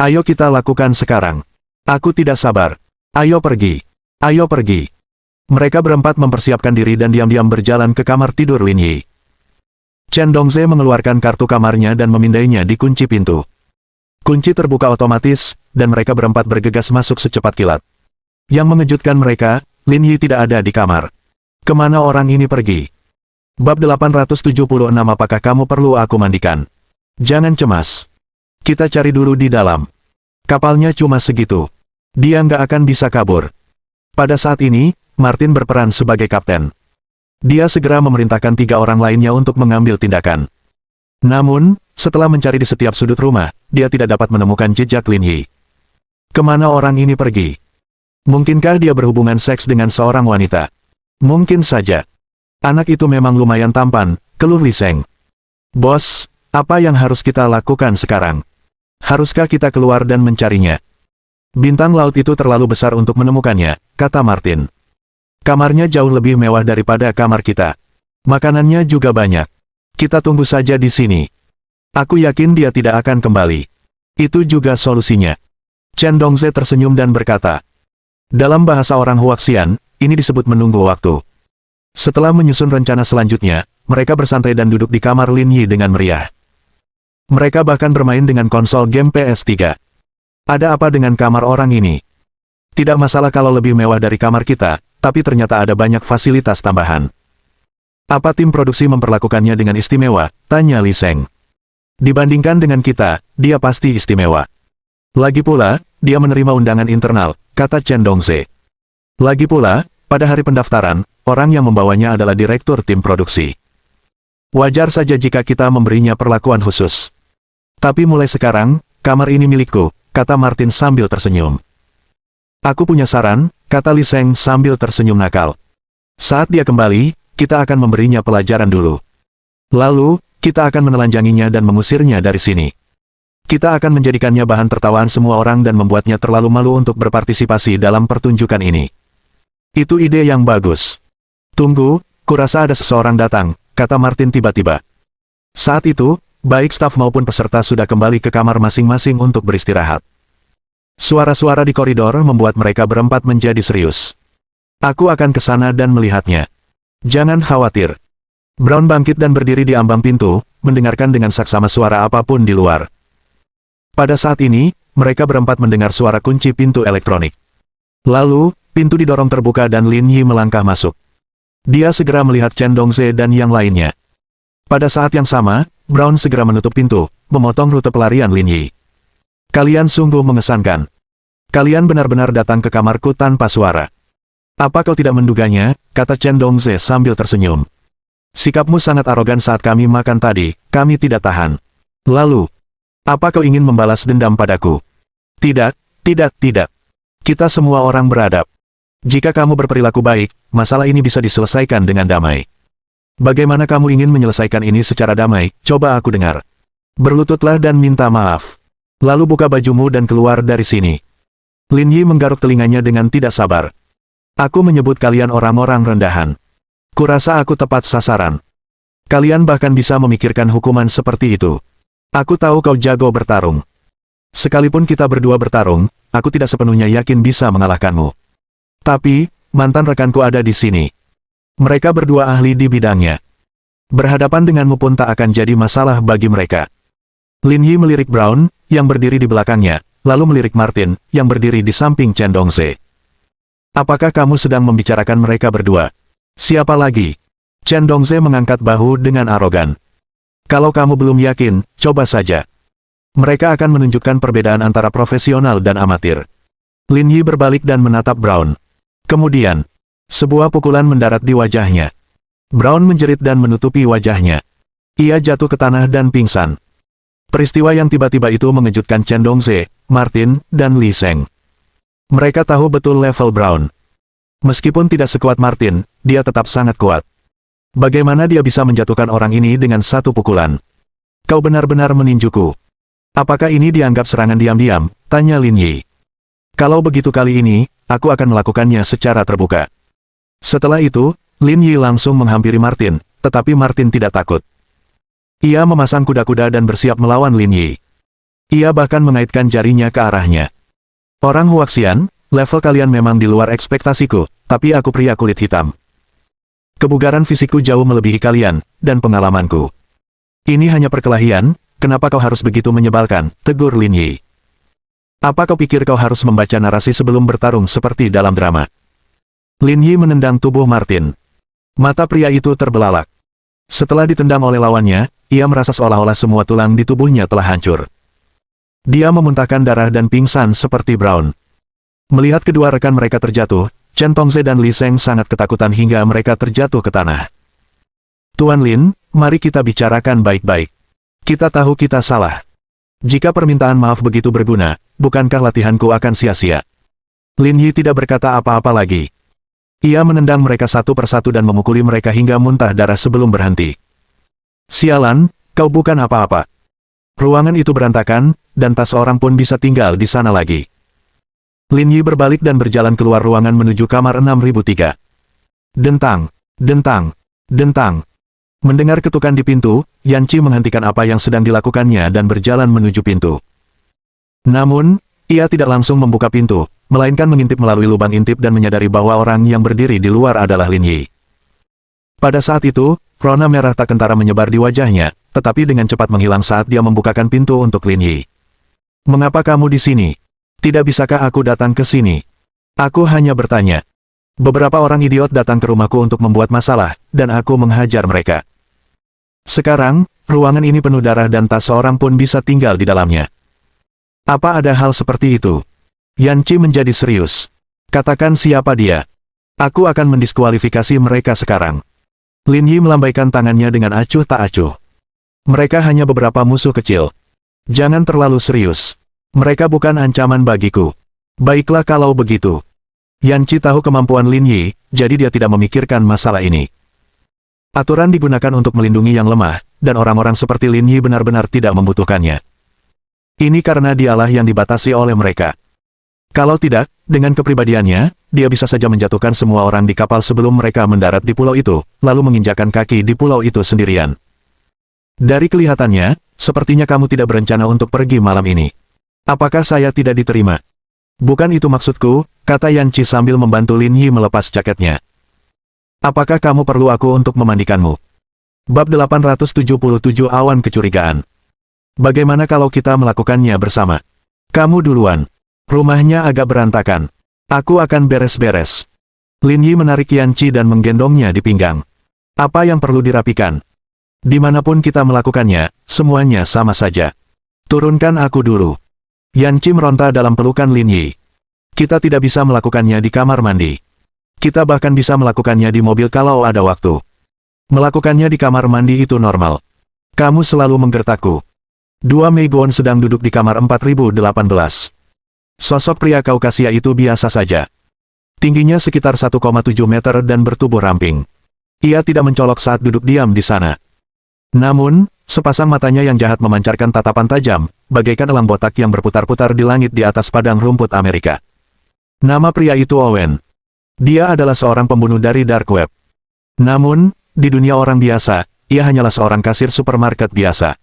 Ayo kita lakukan sekarang. Aku tidak sabar. Ayo pergi. Ayo pergi. Mereka berempat mempersiapkan diri dan diam-diam berjalan ke kamar tidur Lin Yi. Chen Dongze mengeluarkan kartu kamarnya dan memindainya di kunci pintu. Kunci terbuka otomatis, dan mereka berempat bergegas masuk secepat kilat. Yang mengejutkan mereka, Lin Yi tidak ada di kamar. Kemana orang ini pergi? Bab 876. Apakah kamu perlu aku mandikan? Jangan cemas. Kita cari dulu di dalam. Kapalnya cuma segitu. Dia nggak akan bisa kabur. Pada saat ini, Martin berperan sebagai kapten. Dia segera memerintahkan 3 orang lainnya untuk mengambil tindakan. Namun, setelah mencari di setiap sudut rumah, dia tidak dapat menemukan jejak Lin Yi. Kemana orang ini pergi? Mungkinkah dia berhubungan seks dengan seorang wanita? Mungkin saja. Anak itu memang lumayan tampan, keluh Li Sheng. Bos, apa yang harus kita lakukan sekarang? Haruskah kita keluar dan mencarinya? Bintang laut itu terlalu besar untuk menemukannya, kata Martin. Kamarnya jauh lebih mewah daripada kamar kita. Makanannya juga banyak. Kita tunggu saja di sini. Aku yakin dia tidak akan kembali. Itu juga solusinya. Chen Dongze tersenyum dan berkata. Dalam bahasa orang Huaxian, ini disebut menunggu waktu. Setelah menyusun rencana selanjutnya, mereka bersantai dan duduk di kamar Lin Yi dengan meriah. Mereka bahkan bermain dengan konsol game PS3. Ada apa dengan kamar orang ini? Tidak masalah kalau lebih mewah dari kamar kita, tapi ternyata ada banyak fasilitas tambahan. Apa tim produksi memperlakukannya dengan istimewa? Tanya Li Sheng. Dibandingkan dengan kita, dia pasti istimewa. Lagi pula, dia menerima undangan internal, kata Chen Dongze. Lagi pula, pada hari pendaftaran, orang yang membawanya adalah direktur tim produksi. Wajar saja jika kita memberinya perlakuan khusus. Tapi mulai sekarang, kamar ini milikku, kata Martin sambil tersenyum. Aku punya saran, kata Li Sheng sambil tersenyum nakal. Saat dia kembali, kita akan memberinya pelajaran dulu. Lalu, kita akan menelanjanginya dan mengusirnya dari sini. Kita akan menjadikannya bahan tertawaan semua orang dan membuatnya terlalu malu untuk berpartisipasi dalam pertunjukan ini. Itu ide yang bagus. Tunggu, kurasa ada seseorang datang, kata Martin tiba-tiba. Saat itu, baik staf maupun peserta sudah kembali ke kamar masing-masing untuk beristirahat. Suara-suara di koridor membuat mereka berempat menjadi serius. Aku akan ke sana dan melihatnya. Jangan khawatir. Brown bangkit dan berdiri di ambang pintu, mendengarkan dengan saksama suara apapun di luar. Pada saat ini, mereka berempat mendengar suara kunci pintu elektronik. Lalu, pintu didorong terbuka dan Lin Yi melangkah masuk. Dia segera melihat Chen Dongze dan yang lainnya. Pada saat yang sama, Brown segera menutup pintu, memotong rute pelarian Lin Yi. Kalian sungguh mengesankan. Kalian benar-benar datang ke kamarku tanpa suara. Apa kau tidak menduganya, kata Chen Dongze sambil tersenyum. Sikapmu sangat arogan saat kami makan tadi, kami tidak tahan. Lalu, apa kau ingin membalas dendam padaku? Tidak, tidak. Kita semua orang beradab. Jika kamu berperilaku baik, masalah ini bisa diselesaikan dengan damai. Bagaimana kamu ingin menyelesaikan ini secara damai? Coba aku dengar. Berlututlah dan minta maaf. Lalu buka bajumu dan keluar dari sini. Lin Yi menggaruk telinganya dengan tidak sabar. Aku menyebut kalian orang-orang rendahan. Kurasa aku tepat sasaran. Kalian bahkan bisa memikirkan hukuman seperti itu. Aku tahu kau jago bertarung. Sekalipun kita berdua bertarung, aku tidak sepenuhnya yakin bisa mengalahkanmu. Tapi, mantan rekanku ada di sini. Mereka berdua ahli di bidangnya. Berhadapan denganmu pun tak akan jadi masalah bagi mereka. Lin Yi melirik Brown, yang berdiri di belakangnya, lalu melirik Martin, yang berdiri di samping Chen Dongze. Apakah kamu sedang membicarakan mereka berdua? Siapa lagi? Chen Dongze mengangkat bahu dengan arogan. Kalau kamu belum yakin, coba saja. Mereka akan menunjukkan perbedaan antara profesional dan amatir. Lin Yi berbalik dan menatap Brown. Kemudian, sebuah pukulan mendarat di wajahnya. Brown menjerit dan menutupi wajahnya. Ia jatuh ke tanah dan pingsan. Peristiwa yang tiba-tiba itu mengejutkan Chen Dongze, Martin, dan Li Sheng. Mereka tahu betul level Brown. Meskipun tidak sekuat Martin, dia tetap sangat kuat. Bagaimana dia bisa menjatuhkan orang ini dengan satu pukulan? Kau benar-benar meninjuku. Apakah ini dianggap serangan diam-diam? Tanya Lin Yi. Kalau begitu kali ini, aku akan melakukannya secara terbuka. Setelah itu, Lin Yi langsung menghampiri Martin, tetapi Martin tidak takut. Ia memasang kuda-kuda dan bersiap melawan Lin Yi. Ia bahkan mengaitkan jarinya ke arahnya. Orang Huaxian, level kalian memang di luar ekspektasiku, tapi aku pria kulit hitam. Kebugaran fisikku jauh melebihi kalian, dan pengalamanku. Ini hanya perkelahian, kenapa kau harus begitu menyebalkan, tegur Lin Yi. Apa kau pikir kau harus membaca narasi sebelum bertarung seperti dalam drama? Lin Yi menendang tubuh Martin. Mata pria itu terbelalak. Setelah ditendang oleh lawannya, ia merasa seolah-olah semua tulang di tubuhnya telah hancur. Dia memuntahkan darah dan pingsan seperti Brown. Melihat kedua rekan mereka terjatuh, Chen Dongze dan Li Sheng sangat ketakutan hingga mereka terjatuh ke tanah. Tuan Lin, mari kita bicarakan baik-baik. Kita tahu kita salah. Jika permintaan maaf begitu berguna, bukankah latihanku akan sia-sia? Lin Yi tidak berkata apa-apa lagi. Ia menendang mereka satu persatu dan memukuli mereka hingga muntah darah sebelum berhenti. Sialan, kau bukan apa-apa. Ruangan itu berantakan, dan tak seorang pun bisa tinggal di sana lagi. Lin Yi berbalik dan berjalan keluar ruangan menuju kamar 6003. Dentang, dentang, dentang. Mendengar ketukan di pintu, Yan Qi menghentikan apa yang sedang dilakukannya dan berjalan menuju pintu. Namun, ia tidak langsung membuka pintu, melainkan mengintip melalui lubang intip dan menyadari bahwa orang yang berdiri di luar adalah Lin Yi. Pada saat itu, rona merah tak kentara menyebar di wajahnya, tetapi dengan cepat menghilang saat dia membukakan pintu untuk Lin Yi. Mengapa kamu di sini? Tidak bisakah aku datang ke sini? Aku hanya bertanya. Beberapa orang idiot datang ke rumahku untuk membuat masalah, dan aku menghajar mereka. Sekarang, ruangan ini penuh darah dan tak seorang pun bisa tinggal di dalamnya. Apa ada hal seperti itu? Yan Qi menjadi serius. Katakan siapa dia. Aku akan mendiskualifikasi mereka sekarang. Lin Yi melambaikan tangannya dengan acuh tak acuh. Mereka hanya beberapa musuh kecil. Jangan terlalu serius. Mereka bukan ancaman bagiku. Baiklah kalau begitu. Yan Qi tahu kemampuan Lin Yi, jadi dia tidak memikirkan masalah ini. Aturan digunakan untuk melindungi yang lemah, dan orang-orang seperti Lin Yi benar-benar tidak membutuhkannya. Ini karena dialah yang dibatasi oleh mereka. Kalau tidak, dengan kepribadiannya, dia bisa saja menjatuhkan semua orang di kapal sebelum mereka mendarat di pulau itu, lalu menginjakkan kaki di pulau itu sendirian. Dari kelihatannya, sepertinya kamu tidak berencana untuk pergi malam ini. Apakah saya tidak diterima? Bukan itu maksudku, kata Yan Qi sambil membantu Lin Yi melepas jaketnya. Apakah kamu perlu aku untuk memandikanmu? Bab 877 Awan Kecurigaan. Bagaimana kalau kita melakukannya bersama? Kamu duluan. Rumahnya agak berantakan. Aku akan beres-beres. Lin Yi menarik Yan Qi dan menggendongnya di pinggang. Apa yang perlu dirapikan? Dimanapun kita melakukannya, semuanya sama saja. Turunkan aku dulu. Yan Qi meronta dalam pelukan Lin Yi. Kita tidak bisa melakukannya di kamar mandi. Kita bahkan bisa melakukannya di mobil kalau ada waktu. Melakukannya di kamar mandi itu normal. Kamu selalu menggertakku. Dua Meigon sedang duduk di kamar 4018. Sosok pria Kaukasia itu biasa saja. Tingginya sekitar 1,7 meter dan bertubuh ramping. Ia tidak mencolok saat duduk diam di sana. Namun, sepasang matanya yang jahat memancarkan tatapan tajam, bagaikan elang botak yang berputar-putar di langit di atas padang rumput Amerika. Nama pria itu Owen. Dia adalah seorang pembunuh dari Dark Web. Namun, di dunia orang biasa, ia hanyalah seorang kasir supermarket biasa.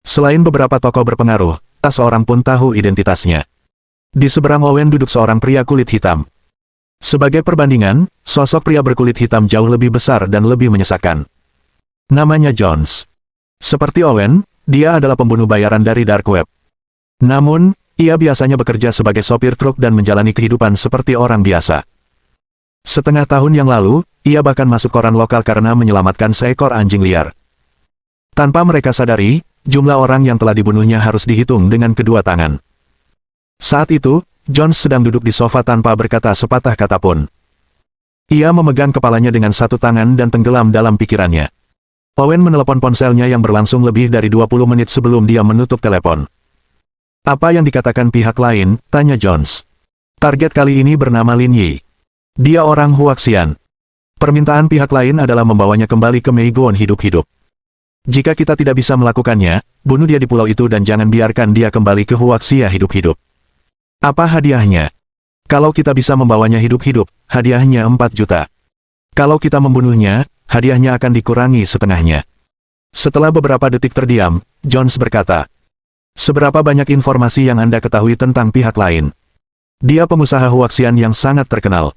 Selain beberapa tokoh berpengaruh, tak seorang pun tahu identitasnya. Di seberang Owen duduk seorang pria kulit hitam. Sebagai perbandingan, sosok pria berkulit hitam jauh lebih besar dan lebih menyesakkan. Namanya Jones. Seperti Owen, dia adalah pembunuh bayaran dari Dark Web. Namun, ia biasanya bekerja sebagai sopir truk dan menjalani kehidupan seperti orang biasa. Setengah tahun yang lalu, ia bahkan masuk koran lokal karena menyelamatkan seekor anjing liar. Tanpa mereka sadari, jumlah orang yang telah dibunuhnya harus dihitung dengan kedua tangan. Saat itu, Jones sedang duduk di sofa tanpa berkata sepatah kata pun. Ia memegang kepalanya dengan satu tangan dan tenggelam dalam pikirannya. Owen menelepon ponselnya yang berlangsung lebih dari 20 menit sebelum dia menutup telepon. Apa yang dikatakan pihak lain, tanya Jones. Target kali ini bernama Lin Yi. Dia orang Huaxian. Permintaan pihak lain adalah membawanya kembali ke Meigon hidup-hidup. Jika kita tidak bisa melakukannya, bunuh dia di pulau itu dan jangan biarkan dia kembali ke Huaxia hidup-hidup. Apa hadiahnya? Kalau kita bisa membawanya hidup-hidup, hadiahnya 4 juta. Kalau kita membunuhnya, hadiahnya akan dikurangi setengahnya. Setelah beberapa detik terdiam, Jones berkata, seberapa banyak informasi yang Anda ketahui tentang pihak lain? Dia pengusaha Huaxian yang sangat terkenal.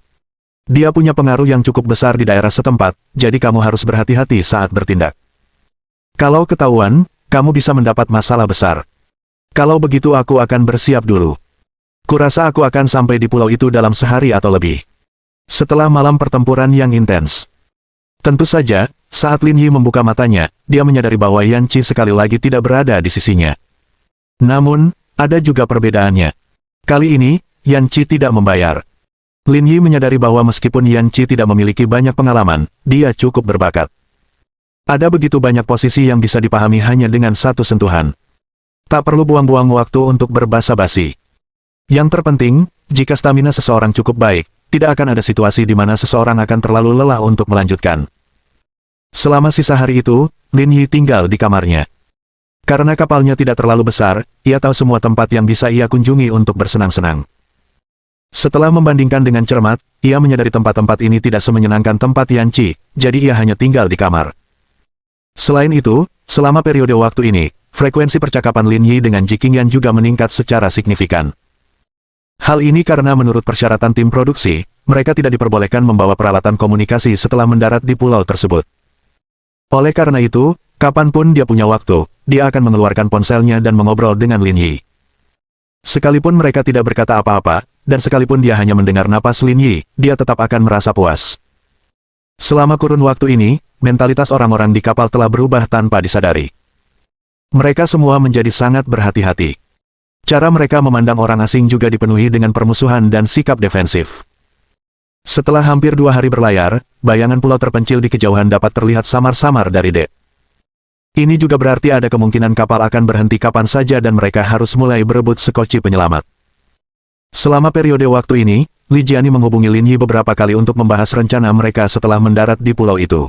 Dia punya pengaruh yang cukup besar di daerah setempat, jadi kamu harus berhati-hati saat bertindak. Kalau ketahuan, kamu bisa mendapat masalah besar. Kalau begitu aku akan bersiap dulu. Kurasa aku akan sampai di pulau itu dalam sehari atau lebih. Setelah malam pertempuran yang intens. Tentu saja, saat Lin Yi membuka matanya, dia menyadari bahwa Yan Qi sekali lagi tidak berada di sisinya. Namun, ada juga perbedaannya. Kali ini, Yan Qi tidak membayar. Lin Yi menyadari bahwa meskipun Yan Qi tidak memiliki banyak pengalaman, dia cukup berbakat. Ada begitu banyak posisi yang bisa dipahami hanya dengan satu sentuhan. Tak perlu buang-buang waktu untuk berbasa-basi. Yang terpenting, jika stamina seseorang cukup baik, tidak akan ada situasi di mana seseorang akan terlalu lelah untuk melanjutkan. Selama sisa hari itu, Lin Yi tinggal di kamarnya. Karena kapalnya tidak terlalu besar, ia tahu semua tempat yang bisa ia kunjungi untuk bersenang-senang. Setelah membandingkan dengan cermat, ia menyadari tempat-tempat ini tidak semenyenangkan tempat Yan Qi, jadi ia hanya tinggal di kamar. Selain itu, selama periode waktu ini, frekuensi percakapan Lin Yi dengan Ji Qingyan juga meningkat secara signifikan. Hal ini karena menurut persyaratan tim produksi, mereka tidak diperbolehkan membawa peralatan komunikasi setelah mendarat di pulau tersebut. Oleh karena itu, kapanpun dia punya waktu, dia akan mengeluarkan ponselnya dan mengobrol dengan Lin Yi. Sekalipun mereka tidak berkata apa-apa, dan sekalipun dia hanya mendengar napas Lin Yi, dia tetap akan merasa puas. Selama kurun waktu ini, mentalitas orang-orang di kapal telah berubah tanpa disadari. Mereka semua menjadi sangat berhati-hati. Cara mereka memandang orang asing juga dipenuhi dengan permusuhan dan sikap defensif. Setelah hampir 2 hari berlayar, bayangan pulau terpencil di kejauhan dapat terlihat samar-samar dari dek. Ini juga berarti ada kemungkinan kapal akan berhenti kapan saja dan mereka harus mulai berebut sekoci penyelamat. Selama periode waktu ini, Li Jiani menghubungi Lin Yi beberapa kali untuk membahas rencana mereka setelah mendarat di pulau itu.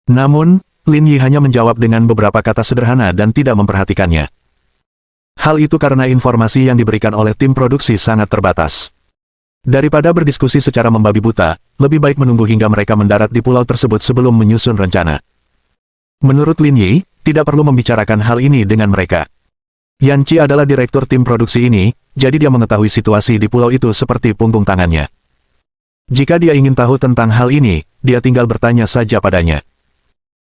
Namun, Lin Yi hanya menjawab dengan beberapa kata sederhana dan tidak memperhatikannya. Hal itu karena informasi yang diberikan oleh tim produksi sangat terbatas. Daripada berdiskusi secara membabi buta, lebih baik menunggu hingga mereka mendarat di pulau tersebut sebelum menyusun rencana. Menurut Lin Yi, tidak perlu membicarakan hal ini dengan mereka. Yan Qi adalah direktur tim produksi ini, jadi dia mengetahui situasi di pulau itu seperti punggung tangannya. Jika dia ingin tahu tentang hal ini, dia tinggal bertanya saja padanya.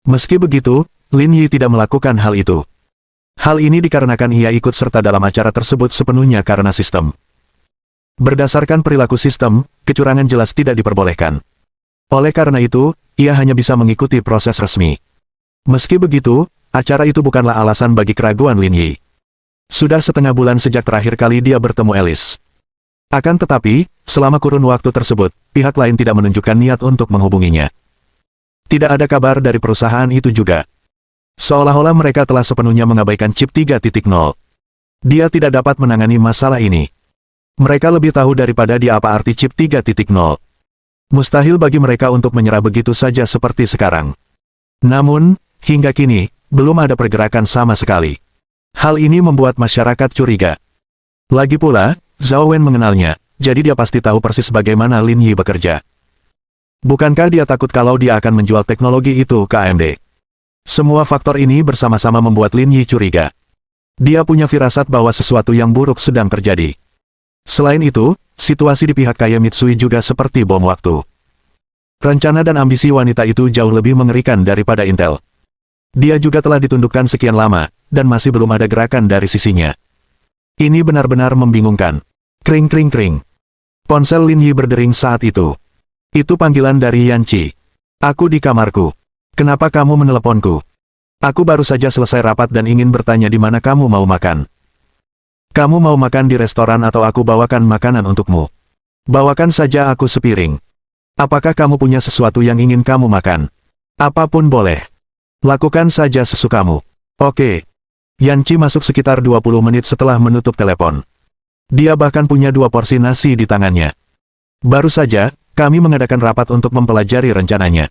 Meski begitu, Lin Yi tidak melakukan hal itu. Hal ini dikarenakan ia ikut serta dalam acara tersebut sepenuhnya karena sistem. Berdasarkan perilaku sistem, kecurangan jelas tidak diperbolehkan. Oleh karena itu, ia hanya bisa mengikuti proses resmi. Meski begitu, acara itu bukanlah alasan bagi keraguan Lin Yi. Sudah setengah bulan sejak terakhir kali dia bertemu Alice. Akan tetapi, selama kurun waktu tersebut, pihak lain tidak menunjukkan niat untuk menghubunginya. Tidak ada kabar dari perusahaan itu juga. Seolah-olah mereka telah sepenuhnya mengabaikan chip 3.0. Dia tidak dapat menangani masalah ini. Mereka lebih tahu daripada dia apa arti chip 3.0. Mustahil bagi mereka untuk menyerah begitu saja seperti sekarang. Namun, hingga kini, belum ada pergerakan sama sekali. Hal ini membuat masyarakat curiga. Lagi pula, Zhao Wen mengenalnya, jadi dia pasti tahu persis bagaimana Lin Yi bekerja. Bukankah dia takut kalau dia akan menjual teknologi itu ke AMD? Semua faktor ini bersama-sama membuat Lin Yi curiga. Dia punya firasat bahwa sesuatu yang buruk sedang terjadi. Selain itu, situasi di pihak Kaya Mitsui juga seperti bom waktu. Rencana dan ambisi wanita itu jauh lebih mengerikan daripada Intel. Dia juga telah ditundukkan sekian lama, dan masih belum ada gerakan dari sisinya. Ini benar-benar membingungkan. Kring kring kring. Ponsel Lin Yi berdering saat itu. Itu panggilan dari Yan Qi. Aku di kamarku. Kenapa kamu meneleponku? Aku baru saja selesai rapat dan ingin bertanya di mana kamu mau makan. Kamu mau makan di restoran atau aku bawakan makanan untukmu? Bawakan saja aku sepiring. Apakah kamu punya sesuatu yang ingin kamu makan? Apapun boleh. Lakukan saja sesukamu. Oke. Yan Qi masuk sekitar 20 menit setelah menutup telepon. Dia bahkan punya 2 porsi nasi di tangannya. Baru saja, kami mengadakan rapat untuk mempelajari rencananya.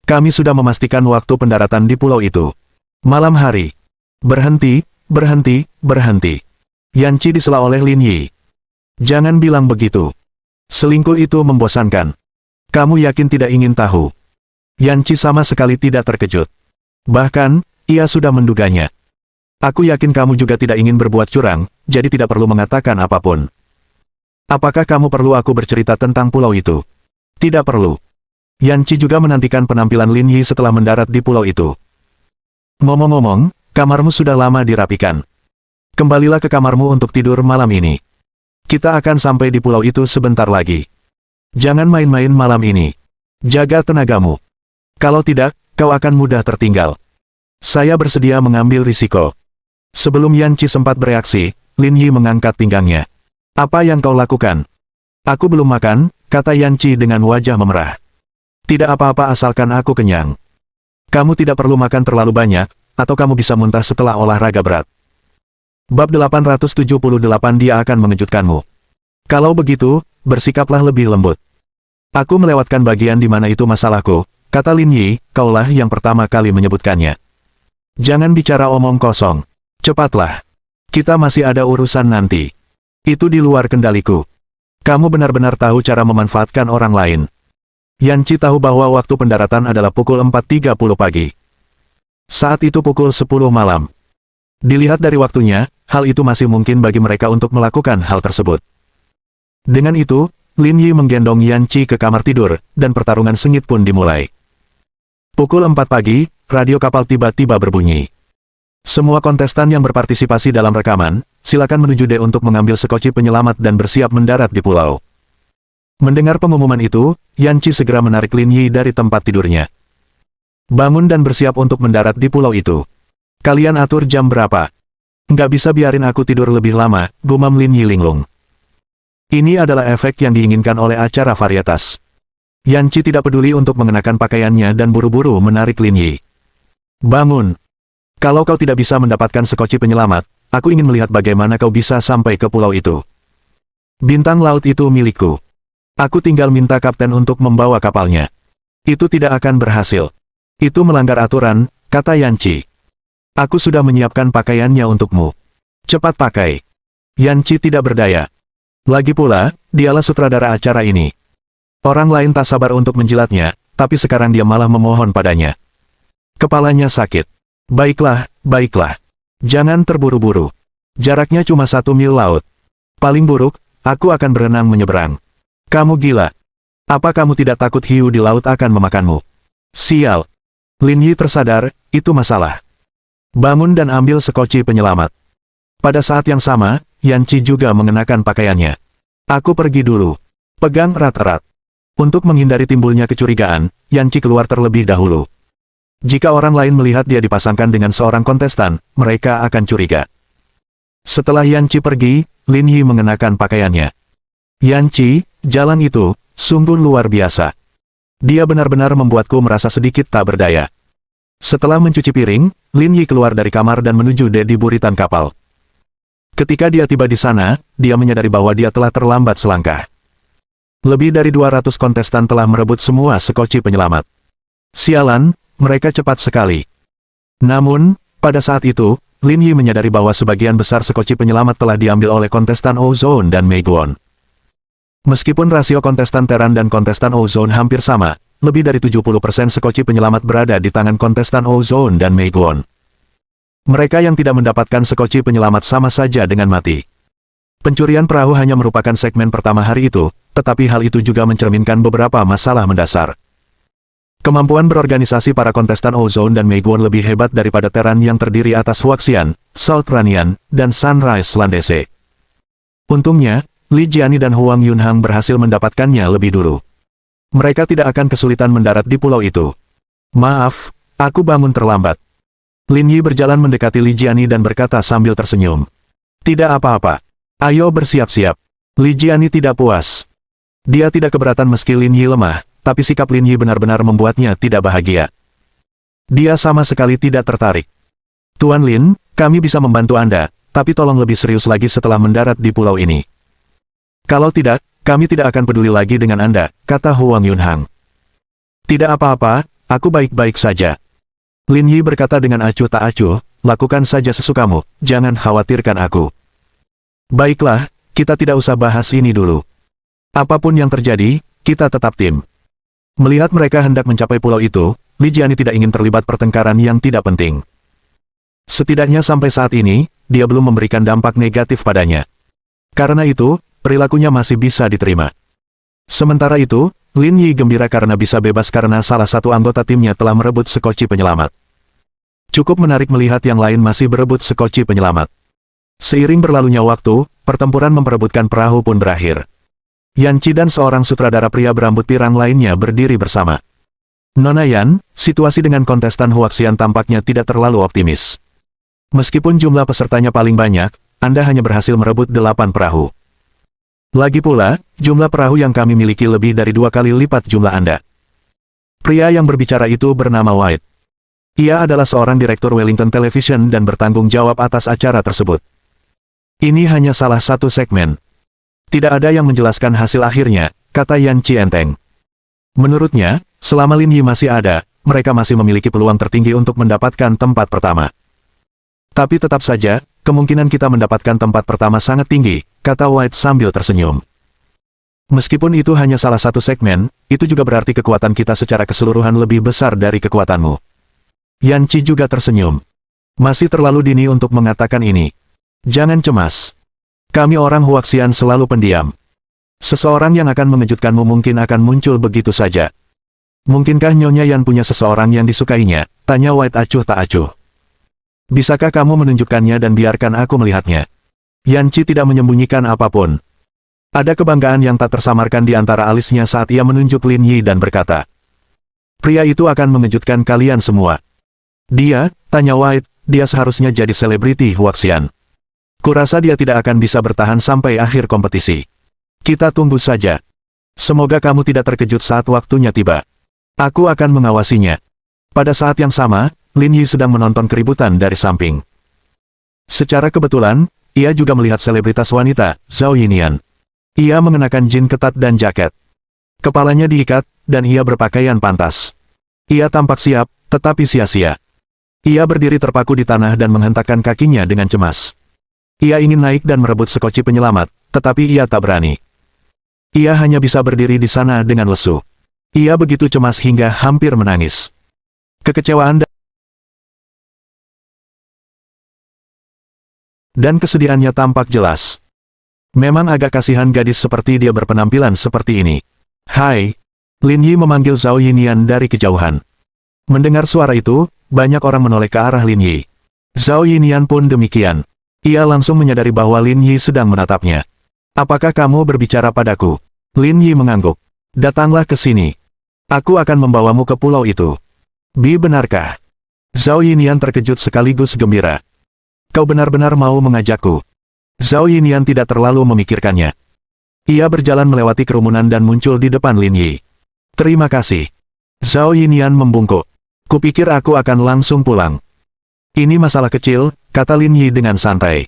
Kami sudah memastikan waktu pendaratan di pulau itu. Malam hari. Berhenti, berhenti, berhenti. Yan Qi disela oleh Lin Yi. Jangan bilang begitu. Selingkuh itu membosankan. Kamu yakin tidak ingin tahu? Yan Qi sama sekali tidak terkejut. Bahkan, ia sudah menduganya. Aku yakin kamu juga tidak ingin berbuat curang, jadi tidak perlu mengatakan apapun. Apakah kamu perlu aku bercerita tentang pulau itu? Tidak perlu. Yan Qi juga menantikan penampilan Lin Yi setelah mendarat di pulau itu. Ngomong-ngomong, kamarmu sudah lama dirapikan. Kembalilah ke kamarmu untuk tidur malam ini. Kita akan sampai di pulau itu sebentar lagi. Jangan main-main malam ini. Jaga tenagamu. Kalau tidak, kau akan mudah tertinggal. Saya bersedia mengambil risiko. Sebelum Yan Qi sempat bereaksi, Lin Yi mengangkat pinggangnya. Apa yang kau lakukan? Aku belum makan, kata Yan Qi dengan wajah memerah. Tidak apa-apa asalkan aku kenyang. Kamu tidak perlu makan terlalu banyak, atau kamu bisa muntah setelah olahraga berat. Bab 878 dia akan mengejutkanmu. Kalau begitu, bersikaplah lebih lembut. Aku melewatkan bagian di mana itu masalahku, kata Lin Yi, kaulah yang pertama kali menyebutkannya. Jangan bicara omong kosong. Cepatlah. Kita masih ada urusan nanti. Itu di luar kendaliku. Kamu benar-benar tahu cara memanfaatkan orang lain. Yan Qi tahu bahwa waktu pendaratan adalah pukul 4.30 pagi. Saat itu pukul 10 malam. Dilihat dari waktunya, hal itu masih mungkin bagi mereka untuk melakukan hal tersebut. Dengan itu, Lin Yi menggendong Yan Qi ke kamar tidur, dan pertarungan sengit pun dimulai. Pukul 4 pagi, radio kapal tiba-tiba berbunyi. Semua kontestan yang berpartisipasi dalam rekaman, silakan menuju D untuk mengambil sekoci penyelamat dan bersiap mendarat di pulau. Mendengar pengumuman itu, Yan Qi segera menarik Lin Yi dari tempat tidurnya. Bangun dan bersiap untuk mendarat di pulau itu. Kalian atur jam berapa? Nggak bisa biarin aku tidur lebih lama, gumam Lin Yi linglung. Ini adalah efek yang diinginkan oleh acara varietas. Yan Qi tidak peduli untuk mengenakan pakaiannya dan buru-buru menarik Lin Yi. Bangun. Kalau kau tidak bisa mendapatkan sekoci penyelamat, aku ingin melihat bagaimana kau bisa sampai ke pulau itu. Bintang laut itu milikku. Aku tinggal minta kapten untuk membawa kapalnya. Itu tidak akan berhasil. Itu melanggar aturan, kata Yan Qi. Aku sudah menyiapkan pakaiannya untukmu. Cepat pakai. Yan Qi tidak berdaya. Lagi pula, dialah sutradara acara ini. Orang lain tak sabar untuk menjilatnya, tapi sekarang dia malah memohon padanya. Kepalanya sakit. Baiklah, baiklah. Jangan terburu-buru. Jaraknya cuma 1 mil laut. Paling buruk, aku akan berenang menyeberang. Kamu gila. Apa kamu tidak takut hiu di laut akan memakanmu? Sial. Lin Yi tersadar, itu masalah. Bangun dan ambil sekoci penyelamat. Pada saat yang sama, Yan Qi juga mengenakan pakaiannya. Aku pergi dulu. Pegang erat-erat. Untuk menghindari timbulnya kecurigaan, Yan Qi keluar terlebih dahulu. Jika orang lain melihat dia dipasangkan dengan seorang kontestan, mereka akan curiga. Setelah Yan Qi pergi, Lin Yi mengenakan pakaiannya. Yan Qi, jalan itu, sungguh luar biasa. Dia benar-benar membuatku merasa sedikit tak berdaya. Setelah mencuci piring, Lin Yi keluar dari kamar dan menuju di buritan kapal. Ketika dia tiba di sana, dia menyadari bahwa dia telah terlambat selangkah. Lebih dari 200 kontestan telah merebut semua sekoci penyelamat. Sialan, mereka cepat sekali. Namun, pada saat itu, Lin Yi menyadari bahwa sebagian besar sekoci penyelamat telah diambil oleh kontestan Ozone dan Meiguan. Meskipun rasio kontestan Teran dan kontestan Ozone hampir sama, lebih dari 70% sekoci penyelamat berada di tangan kontestan Ozone dan Meiguan. Mereka yang tidak mendapatkan sekoci penyelamat sama saja dengan mati. Pencurian perahu hanya merupakan segmen pertama hari itu, tetapi hal itu juga mencerminkan beberapa masalah mendasar. Kemampuan berorganisasi para kontestan Ozone dan Meiguan lebih hebat daripada Teran yang terdiri atas Huaxian, South-Ranian, dan Sunrise Landese. Untungnya, Li Jiani dan Huang Yunhang berhasil mendapatkannya lebih dulu. Mereka tidak akan kesulitan mendarat di pulau itu. Maaf, aku bangun terlambat. Lin Yi berjalan mendekati Li Jiani dan berkata sambil tersenyum. Tidak apa-apa. Ayo bersiap-siap. Li Jiani tidak puas. Dia tidak keberatan meski Lin Yi lemah, tapi sikap Lin Yi benar-benar membuatnya tidak bahagia. Dia sama sekali tidak tertarik. Tuan Lin, kami bisa membantu Anda, tapi tolong lebih serius lagi setelah mendarat di pulau ini. Kalau tidak, kami tidak akan peduli lagi dengan Anda, kata Huang Yunhang. Tidak apa-apa, aku baik-baik saja. Lin Yi berkata dengan acuh tak acuh, lakukan saja sesukamu, jangan khawatirkan aku. Baiklah, kita tidak usah bahas ini dulu. Apapun yang terjadi, kita tetap tim. Melihat mereka hendak mencapai pulau itu, Li Jiani tidak ingin terlibat pertengkaran yang tidak penting. Setidaknya sampai saat ini, dia belum memberikan dampak negatif padanya. Karena itu, perilakunya masih bisa diterima. Sementara itu, Lin Yi gembira karena bisa bebas karena salah satu anggota timnya telah merebut sekoci penyelamat. Cukup menarik melihat yang lain masih berebut sekoci penyelamat. Seiring berlalunya waktu, pertempuran memperebutkan perahu pun berakhir. Yan Qi dan seorang sutradara pria berambut pirang lainnya berdiri bersama. Nona Yan, situasi dengan kontestan Huaxian tampaknya tidak terlalu optimis. Meskipun jumlah pesertanya paling banyak, Anda hanya berhasil merebut 8 perahu. Lagi pula, jumlah perahu yang kami miliki lebih dari 2 kali lipat jumlah Anda. Pria yang berbicara itu bernama White. Ia adalah seorang direktur Wellington Television dan bertanggung jawab atas acara tersebut. Ini hanya salah satu segmen. Tidak ada yang menjelaskan hasil akhirnya, kata Yan Qi enteng. Menurutnya, selama Lin Yi masih ada, mereka masih memiliki peluang tertinggi untuk mendapatkan tempat pertama. Tapi tetap saja, kemungkinan kita mendapatkan tempat pertama sangat tinggi, kata White sambil tersenyum. Meskipun itu hanya salah satu segmen, itu juga berarti kekuatan kita secara keseluruhan lebih besar dari kekuatanmu. Yan Qi juga tersenyum. Masih terlalu dini untuk mengatakan ini. Jangan cemas. Kami orang Huaxian selalu pendiam. Seseorang yang akan mengejutkanmu mungkin akan muncul begitu saja. Mungkinkah Nyonya Yan punya seseorang yang disukainya? Tanya White acuh tak acuh. Bisakah kamu menunjukkannya dan biarkan aku melihatnya? Yanchi tidak menyembunyikan apapun. Ada kebanggaan yang tak tersamarkan di antara alisnya saat ia menunjuk Lin Yi dan berkata, "Pria itu akan mengejutkan kalian semua." "Dia?" tanya White, "dia seharusnya jadi selebriti Huaxian. Kurasa dia tidak akan bisa bertahan sampai akhir kompetisi. Kita tunggu saja. Semoga kamu tidak terkejut saat waktunya tiba. Aku akan mengawasinya." Pada saat yang sama, Lin Yi sedang menonton keributan dari samping. Secara kebetulan, ia juga melihat selebritas wanita, Zhao Yinian. Ia mengenakan jin ketat dan jaket. Kepalanya diikat, dan ia berpakaian pantas. Ia tampak siap, tetapi sia-sia. Ia berdiri terpaku di tanah dan menghentakkan kakinya dengan cemas. Ia ingin naik dan merebut sekoci penyelamat, tetapi ia tak berani. Ia hanya bisa berdiri di sana dengan lesu. Ia begitu cemas hingga hampir menangis. Kekecewaan dan kesedihannya tampak jelas. Memang agak kasihan gadis seperti dia berpenampilan seperti ini. "Hai!" Lin Yi memanggil Zhao Yinian dari kejauhan. Mendengar suara itu, banyak orang menoleh ke arah Lin Yi. Zhao Yinian pun demikian. Ia langsung menyadari bahwa Lin Yi sedang menatapnya. "Apakah kamu berbicara padaku?" Lin Yi mengangguk. "Datanglah ke sini. Aku akan membawamu ke pulau itu." "Bi, benarkah?" Zhao Yinian terkejut sekaligus gembira. "Kau benar-benar mau mengajakku?" Zhao Yinian tidak terlalu memikirkannya. Ia berjalan melewati kerumunan dan muncul di depan Lin Yi. "Terima kasih." Zhao Yinian membungkuk. "Kupikir aku akan langsung pulang." "Ini masalah kecil," kata Lin Yi dengan santai.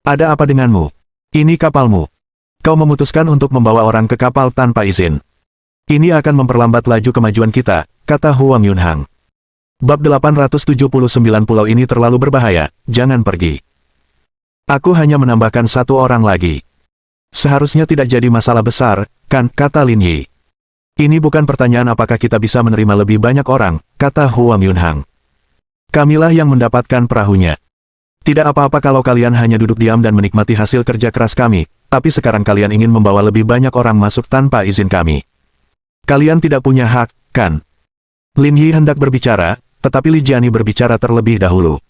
"Ada apa denganmu? Ini kapalmu. Kau memutuskan untuk membawa orang ke kapal tanpa izin. Ini akan memperlambat laju kemajuan kita," kata Huang Yunhang. "Bab 879 pulau ini terlalu berbahaya, jangan pergi. Aku hanya menambahkan satu orang lagi. Seharusnya tidak jadi masalah besar, kan?" kata Lin Yi. "Ini bukan pertanyaan apakah kita bisa menerima lebih banyak orang," kata Huang Yunhang. "Kamilah yang mendapatkan perahunya. Tidak apa-apa kalau kalian hanya duduk diam dan menikmati hasil kerja keras kami, tapi sekarang kalian ingin membawa lebih banyak orang masuk tanpa izin kami. Kalian tidak punya hak, kan?" Lin Yi hendak berbicara, tetapi Li Jiani berbicara terlebih dahulu.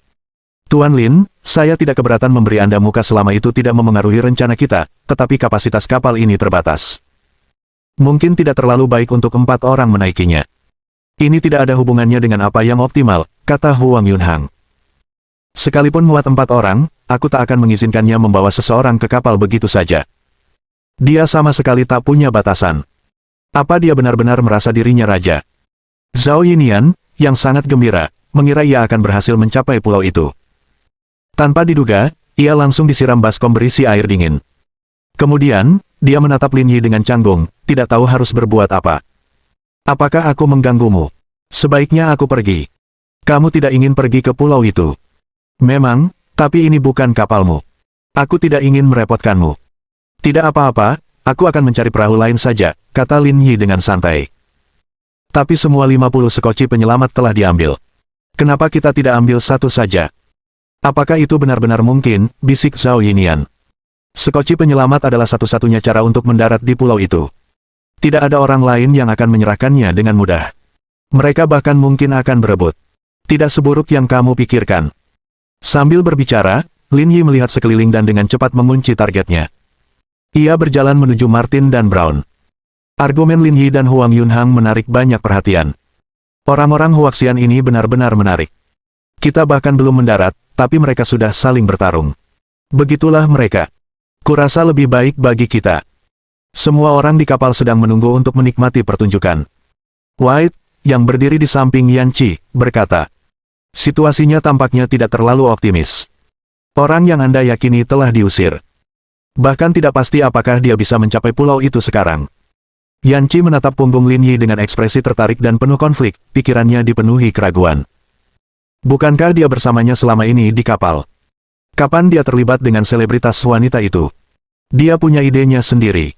"Tuan Lin, saya tidak keberatan memberi Anda muka selama itu tidak memengaruhi rencana kita, tetapi kapasitas kapal ini terbatas. Mungkin tidak terlalu baik untuk 4 orang menaikinya. Ini tidak ada hubungannya dengan apa yang optimal," kata Huang Yunhang. "Sekalipun muat 4 orang, aku tak akan mengizinkannya membawa seseorang ke kapal begitu saja. Dia sama sekali tak punya batasan. Apa dia benar-benar merasa dirinya raja?" Zhao Yinian, yang sangat gembira, mengira ia akan berhasil mencapai pulau itu. Tanpa diduga, ia langsung disiram baskom berisi air dingin. Kemudian, dia menatap Lin Yi dengan canggung, tidak tahu harus berbuat apa. "Apakah aku mengganggumu? Sebaiknya aku pergi." "Kamu tidak ingin pergi ke pulau itu?" "Memang, tapi ini bukan kapalmu. Aku tidak ingin merepotkanmu." "Tidak apa-apa, aku akan mencari perahu lain saja," kata Lin Yi dengan santai. "Tapi semua 50 sekoci penyelamat telah diambil. Kenapa kita tidak ambil satu saja?" "Apakah itu benar-benar mungkin?" bisik Zhao Yinian. "Sekoci penyelamat adalah satu-satunya cara untuk mendarat di pulau itu. Tidak ada orang lain yang akan menyerahkannya dengan mudah. Mereka bahkan mungkin akan berebut. Tidak seburuk yang kamu pikirkan." Sambil berbicara, Lin Yi melihat sekeliling dan dengan cepat mengunci targetnya. Ia berjalan menuju Martin dan Brown. Argumen Lin Yi dan Huang Yunhang menarik banyak perhatian. Orang-orang Huaxian ini benar-benar menarik. Kita bahkan belum mendarat, tapi mereka sudah saling bertarung. Begitulah mereka. Kurasa lebih baik bagi kita. Semua orang di kapal sedang menunggu untuk menikmati pertunjukan. White, yang berdiri di samping Yanchi, berkata, "Situasinya tampaknya tidak terlalu optimis. Orang yang Anda yakini telah diusir. Bahkan tidak pasti apakah dia bisa mencapai pulau itu sekarang." Yanchi menatap punggung Lin Yi dengan ekspresi tertarik dan penuh konflik, pikirannya dipenuhi keraguan. Bukankah dia bersamanya selama ini di kapal? Kapan dia terlibat dengan selebritas wanita itu? Dia punya idenya sendiri.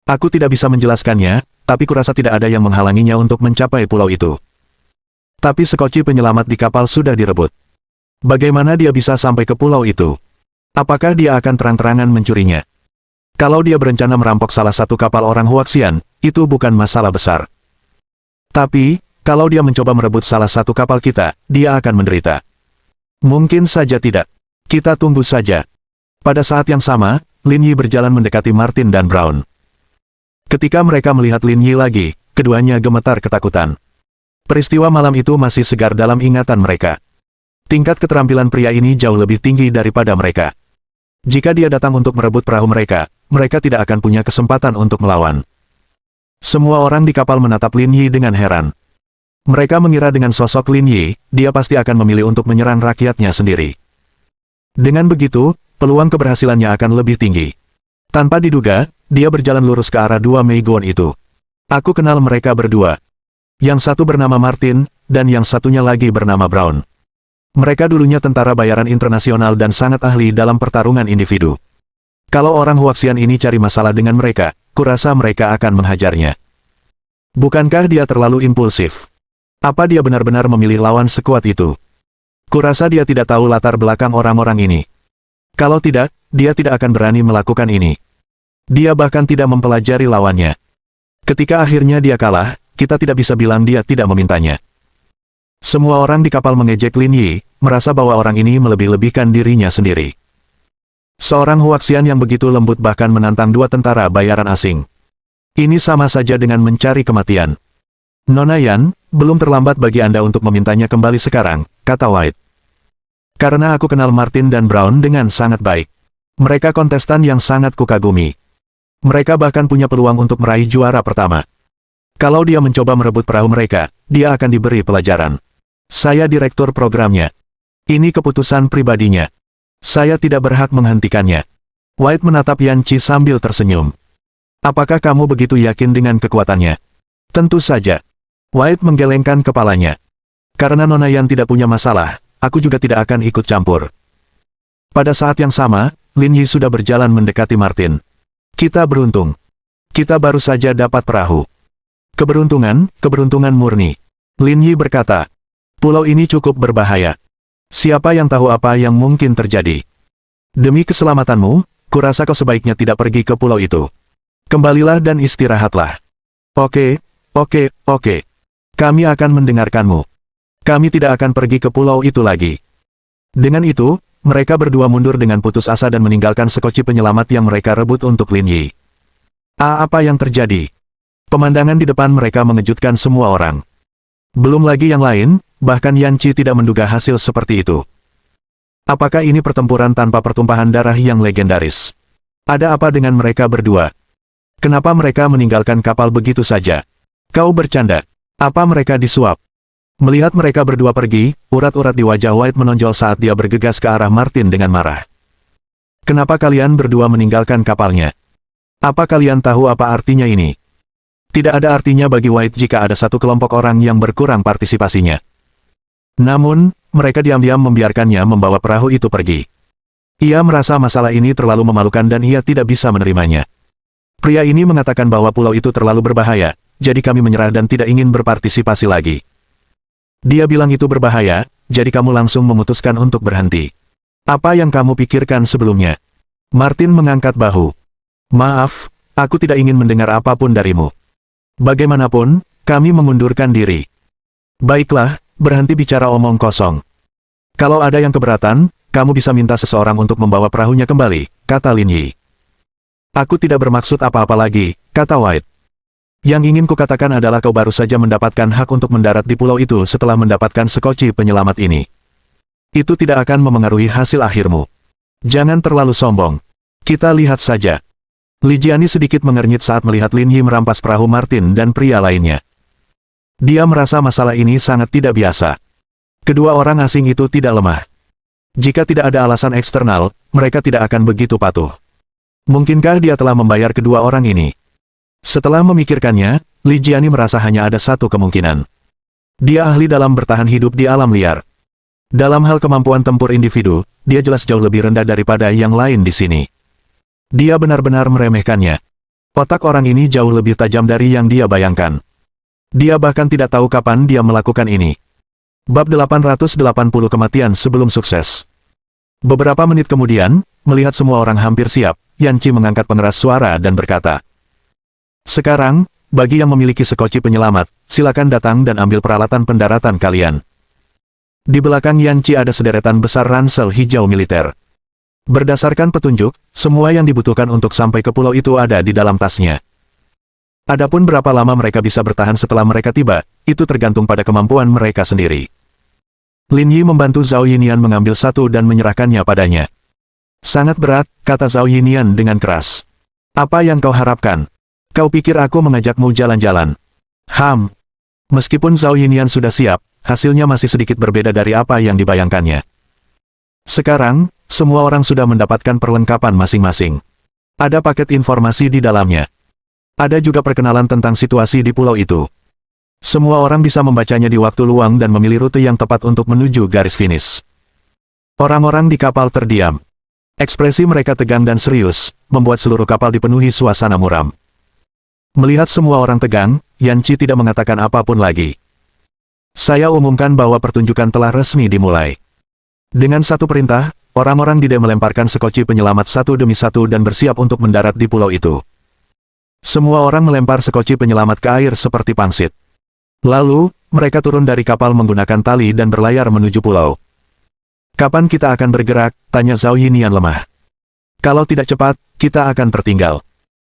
Aku tidak bisa menjelaskannya, tapi kurasa tidak ada yang menghalanginya untuk mencapai pulau itu. Tapi sekoci penyelamat di kapal sudah direbut. Bagaimana dia bisa sampai ke pulau itu? Apakah dia akan terang-terangan mencurinya? Kalau dia berencana merampok salah satu kapal orang Huaxian, itu bukan masalah besar. Tapi, kalau dia mencoba merebut salah satu kapal kita, dia akan menderita. Mungkin saja tidak. Kita tunggu saja. Pada saat yang sama, Lin Yi berjalan mendekati Martin dan Brown. Ketika mereka melihat Lin Yi lagi, keduanya gemetar ketakutan. Peristiwa malam itu masih segar dalam ingatan mereka. Tingkat keterampilan pria ini jauh lebih tinggi daripada mereka. Jika dia datang untuk merebut perahu mereka, mereka tidak akan punya kesempatan untuk melawan. Semua orang di kapal menatap Lin Yi dengan heran. Mereka mengira dengan sosok Lin Yi, dia pasti akan memilih untuk menyerang rakyatnya sendiri. Dengan begitu, peluang keberhasilannya akan lebih tinggi. Tanpa diduga, dia berjalan lurus ke arah dua Meigon itu. Aku kenal mereka berdua. Yang satu bernama Martin, dan yang satunya lagi bernama Brown. Mereka dulunya tentara bayaran internasional dan sangat ahli dalam pertarungan individu. Kalau orang Huaxian ini cari masalah dengan mereka, kurasa mereka akan menghajarnya. Bukankah dia terlalu impulsif? Apa dia benar-benar memilih lawan sekuat itu? Kurasa dia tidak tahu latar belakang orang-orang ini. Kalau tidak, dia tidak akan berani melakukan ini. Dia bahkan tidak mempelajari lawannya. Ketika akhirnya dia kalah, kita tidak bisa bilang dia tidak memintanya. Semua orang di kapal mengejek Lin Yi, merasa bahwa orang ini melebih-lebihkan dirinya sendiri. Seorang Huaxian yang begitu lembut bahkan menantang dua tentara bayaran asing. Ini sama saja dengan mencari kematian. Nona Yan, belum terlambat bagi Anda untuk memintanya kembali sekarang, kata White. Karena aku kenal Martin dan Brown dengan sangat baik. Mereka kontestan yang sangat kukagumi. Mereka bahkan punya peluang untuk meraih juara pertama. Kalau dia mencoba merebut perahu mereka, dia akan diberi pelajaran. Saya direktur programnya. Ini keputusan pribadinya. Saya tidak berhak menghentikannya. White menatap Yan Chi sambil tersenyum. Apakah kamu begitu yakin dengan kekuatannya? Tentu saja. White menggelengkan kepalanya. Karena Nona Yan tidak punya masalah, aku juga tidak akan ikut campur. Pada saat yang sama, Lin Yi sudah berjalan mendekati Martin. Kita beruntung. Kita baru saja dapat perahu. Keberuntungan murni. Lin Yi berkata, pulau ini cukup berbahaya. Siapa yang tahu apa yang mungkin terjadi? Demi keselamatanmu, kurasa kau sebaiknya tidak pergi ke pulau itu. Kembalilah dan istirahatlah. Oke. Kami akan mendengarkanmu. Kami tidak akan pergi ke pulau itu lagi. Dengan itu, mereka berdua mundur dengan putus asa dan meninggalkan sekoci penyelamat yang mereka rebut untuk Lin Yi. Apa yang terjadi? Pemandangan di depan mereka mengejutkan semua orang. Belum lagi yang lain, bahkan Yan Chi tidak menduga hasil seperti itu. Apakah ini pertempuran tanpa pertumpahan darah yang legendaris? Ada apa dengan mereka berdua? Kenapa mereka meninggalkan kapal begitu saja? Kau bercanda? Apa mereka disuap? Melihat mereka berdua pergi, urat-urat di wajah White menonjol saat dia bergegas ke arah Martin dengan marah. Kenapa kalian berdua meninggalkan kapalnya? Apa kalian tahu apa artinya ini? Tidak ada artinya bagi White jika ada satu kelompok orang yang berkurang partisipasinya. Namun, mereka diam-diam membiarkannya membawa perahu itu pergi. Ia merasa masalah ini terlalu memalukan dan ia tidak bisa menerimanya. Pria ini mengatakan bahwa pulau itu terlalu berbahaya, jadi kami menyerah dan tidak ingin berpartisipasi lagi. Dia bilang itu berbahaya, jadi kamu langsung memutuskan untuk berhenti. Apa yang kamu pikirkan sebelumnya? Martin mengangkat bahu. Maaf, aku tidak ingin mendengar apapun darimu. Bagaimanapun, kami mengundurkan diri. Baiklah, berhenti bicara omong kosong. Kalau ada yang keberatan, kamu bisa minta seseorang untuk membawa perahunya kembali, kata Lin Yi. Aku tidak bermaksud apa-apa lagi, kata White. Yang ingin kukatakan adalah kau baru saja mendapatkan hak untuk mendarat di pulau itu setelah mendapatkan sekoci penyelamat ini. Itu tidak akan memengaruhi hasil akhirmu. Jangan terlalu sombong. Kita lihat saja. Li Jiani sedikit mengernyit saat melihat Lin Yi merampas perahu Martin dan pria lainnya. Dia merasa masalah ini sangat tidak biasa. Kedua orang asing itu tidak lemah. Jika tidak ada alasan eksternal, mereka tidak akan begitu patuh. Mungkinkah dia telah membayar kedua orang ini? Setelah memikirkannya, Li Jiani merasa hanya ada satu kemungkinan. Dia ahli dalam bertahan hidup di alam liar. Dalam hal kemampuan tempur individu, dia jelas jauh lebih rendah daripada yang lain di sini. Dia benar-benar meremehkannya. Otak orang ini jauh lebih tajam dari yang dia bayangkan. Dia bahkan tidak tahu kapan dia melakukan ini. Bab 880 Kematian Sebelum Sukses. Beberapa menit kemudian, melihat semua orang hampir siap, Yan Qi mengangkat pengeras suara dan berkata, "Sekarang, bagi yang memiliki sekoci penyelamat, silakan datang dan ambil peralatan pendaratan kalian." Di belakang Yan Qi ada sederetan besar ransel hijau militer. Berdasarkan petunjuk, semua yang dibutuhkan untuk sampai ke pulau itu ada di dalam tasnya. Adapun berapa lama mereka bisa bertahan setelah mereka tiba, itu tergantung pada kemampuan mereka sendiri. Lin Yi membantu Zhao Yinian mengambil satu dan menyerahkannya padanya. "Sangat berat," kata Zhao Yinian dengan keras. "Apa yang kau harapkan? Kau pikir aku mengajakmu jalan-jalan?" Meskipun Zhao Yinian sudah siap, hasilnya masih sedikit berbeda dari apa yang dibayangkannya. Sekarang, semua orang sudah mendapatkan perlengkapan masing-masing. Ada paket informasi di dalamnya. Ada juga perkenalan tentang situasi di pulau itu. Semua orang bisa membacanya di waktu luang dan memilih rute yang tepat untuk menuju garis finish. Orang-orang di kapal terdiam. Ekspresi mereka tegang dan serius, membuat seluruh kapal dipenuhi suasana muram. Melihat semua orang tegang, Yan Qi tidak mengatakan apapun lagi. "Saya umumkan bahwa pertunjukan telah resmi dimulai." Dengan satu perintah, orang-orang di D melemparkan sekoci penyelamat satu demi satu dan bersiap untuk mendarat di pulau itu. Semua orang melempar sekoci penyelamat ke air seperti pangsit. Lalu, mereka turun dari kapal menggunakan tali dan berlayar menuju pulau. "Kapan kita akan bergerak?" tanya Zhao Yinian lemah. "Kalau tidak cepat, kita akan tertinggal.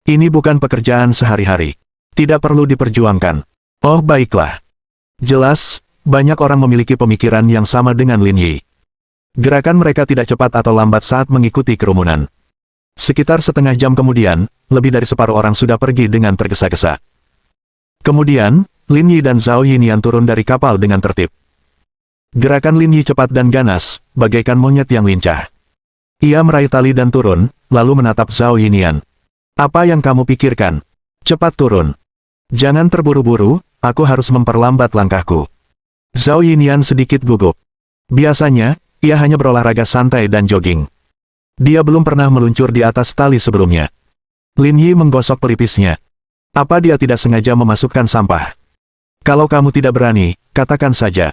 Ini bukan pekerjaan sehari-hari. Tidak perlu diperjuangkan." "Oh baiklah." Jelas, banyak orang memiliki pemikiran yang sama dengan Lin Yi. Gerakan mereka tidak cepat atau lambat saat mengikuti kerumunan. Sekitar setengah jam kemudian, lebih dari separuh orang sudah pergi dengan tergesa-gesa. Kemudian, Lin Yi dan Zhao Yinian turun dari kapal dengan tertib. Gerakan Lin Yi cepat dan ganas, bagaikan monyet yang lincah. Ia meraih tali dan turun, lalu menatap Zhao Yinian. "Apa yang kamu pikirkan? Cepat turun. Jangan terburu-buru, aku harus memperlambat langkahku." Zhao Yinian sedikit gugup. Biasanya, ia hanya berolahraga santai dan jogging. Dia belum pernah meluncur di atas tali sebelumnya. Lin Yi menggosok pelipisnya. "Apa dia tidak sengaja memasukkan sampah? Kalau kamu tidak berani, katakan saja."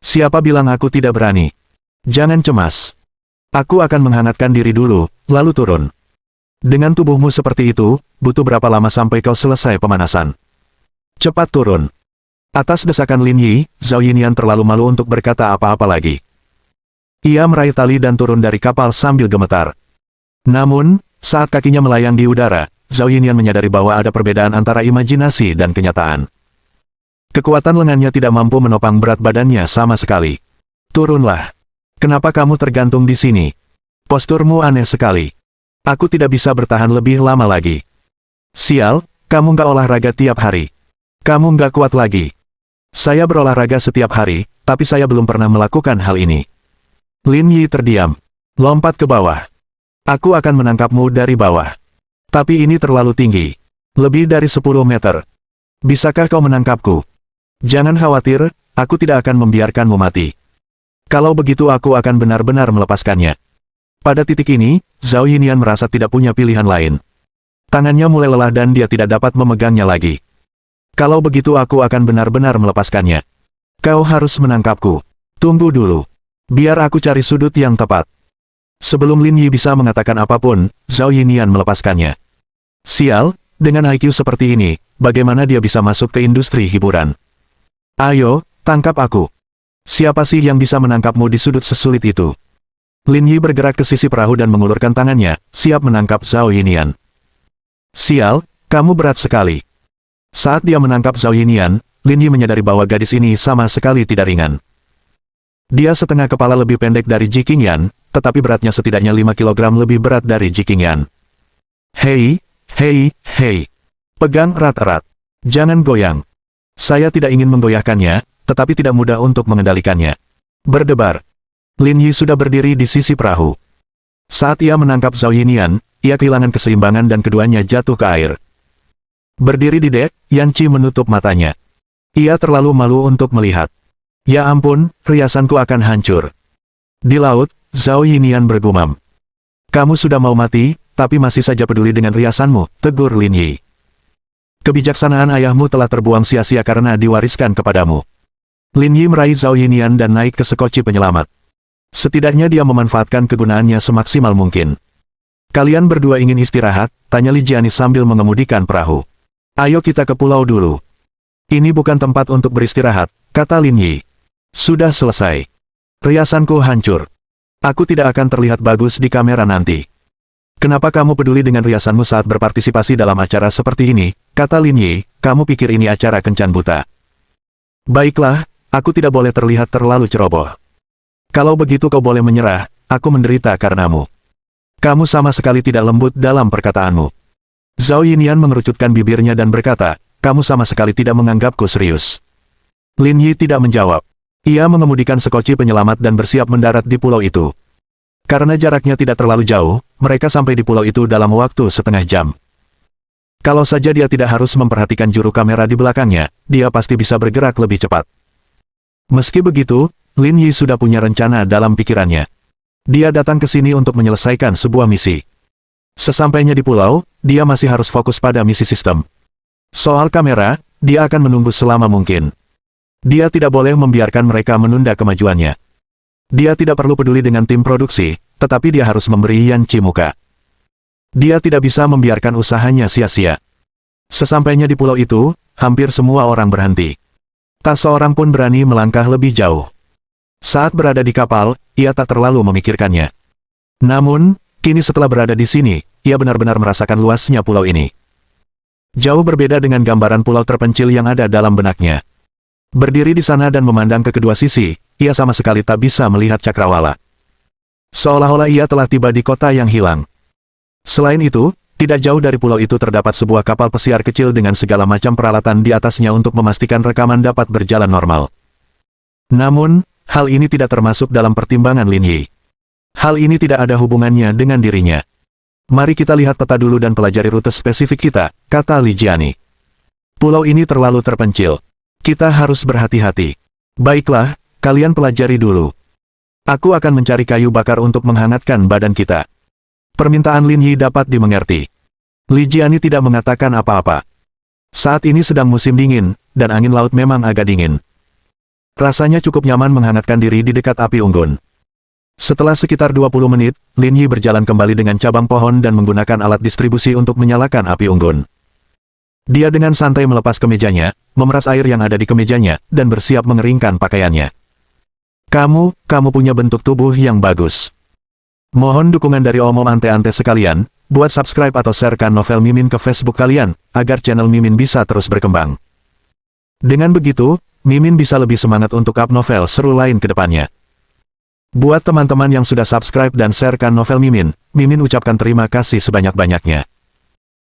"Siapa bilang aku tidak berani? Jangan cemas. Aku akan menghangatkan diri dulu, lalu turun." "Dengan tubuhmu seperti itu, butuh berapa lama sampai kau selesai pemanasan? Cepat turun." Atas desakan Lin Yi, Zhao Yinian terlalu malu untuk berkata apa-apa lagi. Ia meraih tali dan turun dari kapal sambil gemetar. Namun, saat kakinya melayang di udara, Zhao Yinian menyadari bahwa ada perbedaan antara imajinasi dan kenyataan. Kekuatan lengannya tidak mampu menopang berat badannya sama sekali. "Turunlah. Kenapa kamu tergantung di sini? Posturmu aneh sekali. Aku tidak bisa bertahan lebih lama lagi." "Sial, kamu nggak olahraga tiap hari. Kamu nggak kuat lagi." "Saya berolahraga setiap hari, tapi saya belum pernah melakukan hal ini." Lin Yi terdiam. "Lompat ke bawah. Aku akan menangkapmu dari bawah. Tapi ini terlalu tinggi. Lebih dari 10 meter. Bisakah kau menangkapku?" "Jangan khawatir, aku tidak akan membiarkanmu mati. Kalau begitu aku akan benar-benar melepaskannya." Pada titik ini, Zhao Yinian merasa tidak punya pilihan lain. Tangannya mulai lelah dan dia tidak dapat memegangnya lagi. "Kalau begitu aku akan benar-benar melepaskannya. Kau harus menangkapku. Tunggu dulu. Biar aku cari sudut yang tepat." Sebelum Lin Yi bisa mengatakan apapun, Zhao Yinian melepaskannya. Sial, dengan IQ seperti ini, bagaimana dia bisa masuk ke industri hiburan? "Ayo, tangkap aku. Siapa sih yang bisa menangkapmu di sudut sesulit itu?" Lin Yi bergerak ke sisi perahu dan mengulurkan tangannya, siap menangkap Zhao Yinian. "Sial, kamu berat sekali." Saat dia menangkap Zhao Yinian, Lin Yi menyadari bahwa gadis ini sama sekali tidak ringan. Dia setengah kepala lebih pendek dari Ji Qingyan, tetapi beratnya setidaknya 5 kilogram lebih berat dari Ji Qingyan. Hei. Pegang erat-erat. Jangan goyang. Saya tidak ingin menggoyahkannya, tetapi tidak mudah untuk mengendalikannya. Berdebar. Lin Yi sudah berdiri di sisi perahu. Saat ia menangkap Zhao Yinian, ia kehilangan keseimbangan dan keduanya jatuh ke air. Berdiri di dek, Yan Qi menutup matanya. Ia terlalu malu untuk melihat. "Ya ampun, riasanku akan hancur." Di laut, Zhao Yinian bergumam. "Kamu sudah mau mati, tapi masih saja peduli dengan riasanmu," tegur Lin Yi. "Kebijaksanaan ayahmu telah terbuang sia-sia karena diwariskan kepadamu." Lin Yi meraih Zhao Yinian dan naik ke sekoci penyelamat. Setidaknya dia memanfaatkan kegunaannya semaksimal mungkin. Kalian berdua ingin istirahat? Tanya Li Jiani sambil mengemudikan perahu. Ayo kita ke pulau dulu. Ini bukan tempat untuk beristirahat, kata Lin Yi. Sudah selesai. Riasanku hancur. Aku tidak akan terlihat bagus di kamera nanti. Kenapa kamu peduli dengan riasanmu saat berpartisipasi dalam acara seperti ini? Kata Lin Yi, kamu pikir ini acara kencan buta? Baiklah, aku tidak boleh terlihat terlalu ceroboh. Kalau begitu kau boleh menyerah, aku menderita karenamu. Kamu sama sekali tidak lembut dalam perkataanmu. Zhao Yinyan mengerucutkan bibirnya dan berkata, kamu sama sekali tidak menganggapku serius. Lin Yi tidak menjawab. Ia mengemudikan sekoci penyelamat dan bersiap mendarat di pulau itu. Karena jaraknya tidak terlalu jauh, mereka sampai di pulau itu dalam waktu setengah jam. Kalau saja dia tidak harus memperhatikan juru kamera di belakangnya, dia pasti bisa bergerak lebih cepat. Meski begitu, Lin Yi sudah punya rencana dalam pikirannya. Dia datang ke sini untuk menyelesaikan sebuah misi. Sesampainya di pulau, dia masih harus fokus pada misi sistem. Soal kamera, dia akan menunggu selama mungkin. Dia tidak boleh membiarkan mereka menunda kemajuannya. Dia tidak perlu peduli dengan tim produksi, tetapi dia harus memberi Yan Chi muka. Dia tidak bisa membiarkan usahanya sia-sia. Sesampainya di pulau itu, hampir semua orang berhenti. Tak seorang pun berani melangkah lebih jauh. Saat berada di kapal, ia tak terlalu memikirkannya. Namun, kini setelah berada di sini, ia benar-benar merasakan luasnya pulau ini. Jauh berbeda dengan gambaran pulau terpencil yang ada dalam benaknya. Berdiri di sana dan memandang ke kedua sisi, ia sama sekali tak bisa melihat cakrawala. Seolah-olah ia telah tiba di kota yang hilang. Selain itu, tidak jauh dari pulau itu terdapat sebuah kapal pesiar kecil dengan segala macam peralatan di atasnya untuk memastikan rekaman dapat berjalan normal. Namun, hal ini tidak termasuk dalam pertimbangan Lin Yi. Hal ini tidak ada hubungannya dengan dirinya. Mari kita lihat peta dulu dan pelajari rute spesifik kita, kata Li Jiani. Pulau ini terlalu terpencil. Kita harus berhati-hati. Baiklah, kalian pelajari dulu. Aku akan mencari kayu bakar untuk menghangatkan badan kita. Permintaan Lin Yi dapat dimengerti. Li Jiani tidak mengatakan apa-apa. Saat ini sedang musim dingin, dan angin laut memang agak dingin. Rasanya cukup nyaman menghangatkan diri di dekat api unggun. Setelah sekitar 20 menit, Lin Yi berjalan kembali dengan cabang pohon dan menggunakan alat distribusi untuk menyalakan api unggun. Dia dengan santai melepas kemejanya, memeras air yang ada di kemejanya, dan bersiap mengeringkan pakaiannya. Kamu punya bentuk tubuh yang bagus. Mohon dukungan dari omom ante-ante sekalian, buat subscribe atau sharekan novel Mimin ke Facebook kalian, agar channel Mimin bisa terus berkembang. Dengan begitu, Mimin bisa lebih semangat untuk up novel seru lain ke depannya. Buat teman-teman yang sudah subscribe dan sharekan novel Mimin, Mimin ucapkan terima kasih sebanyak-banyaknya.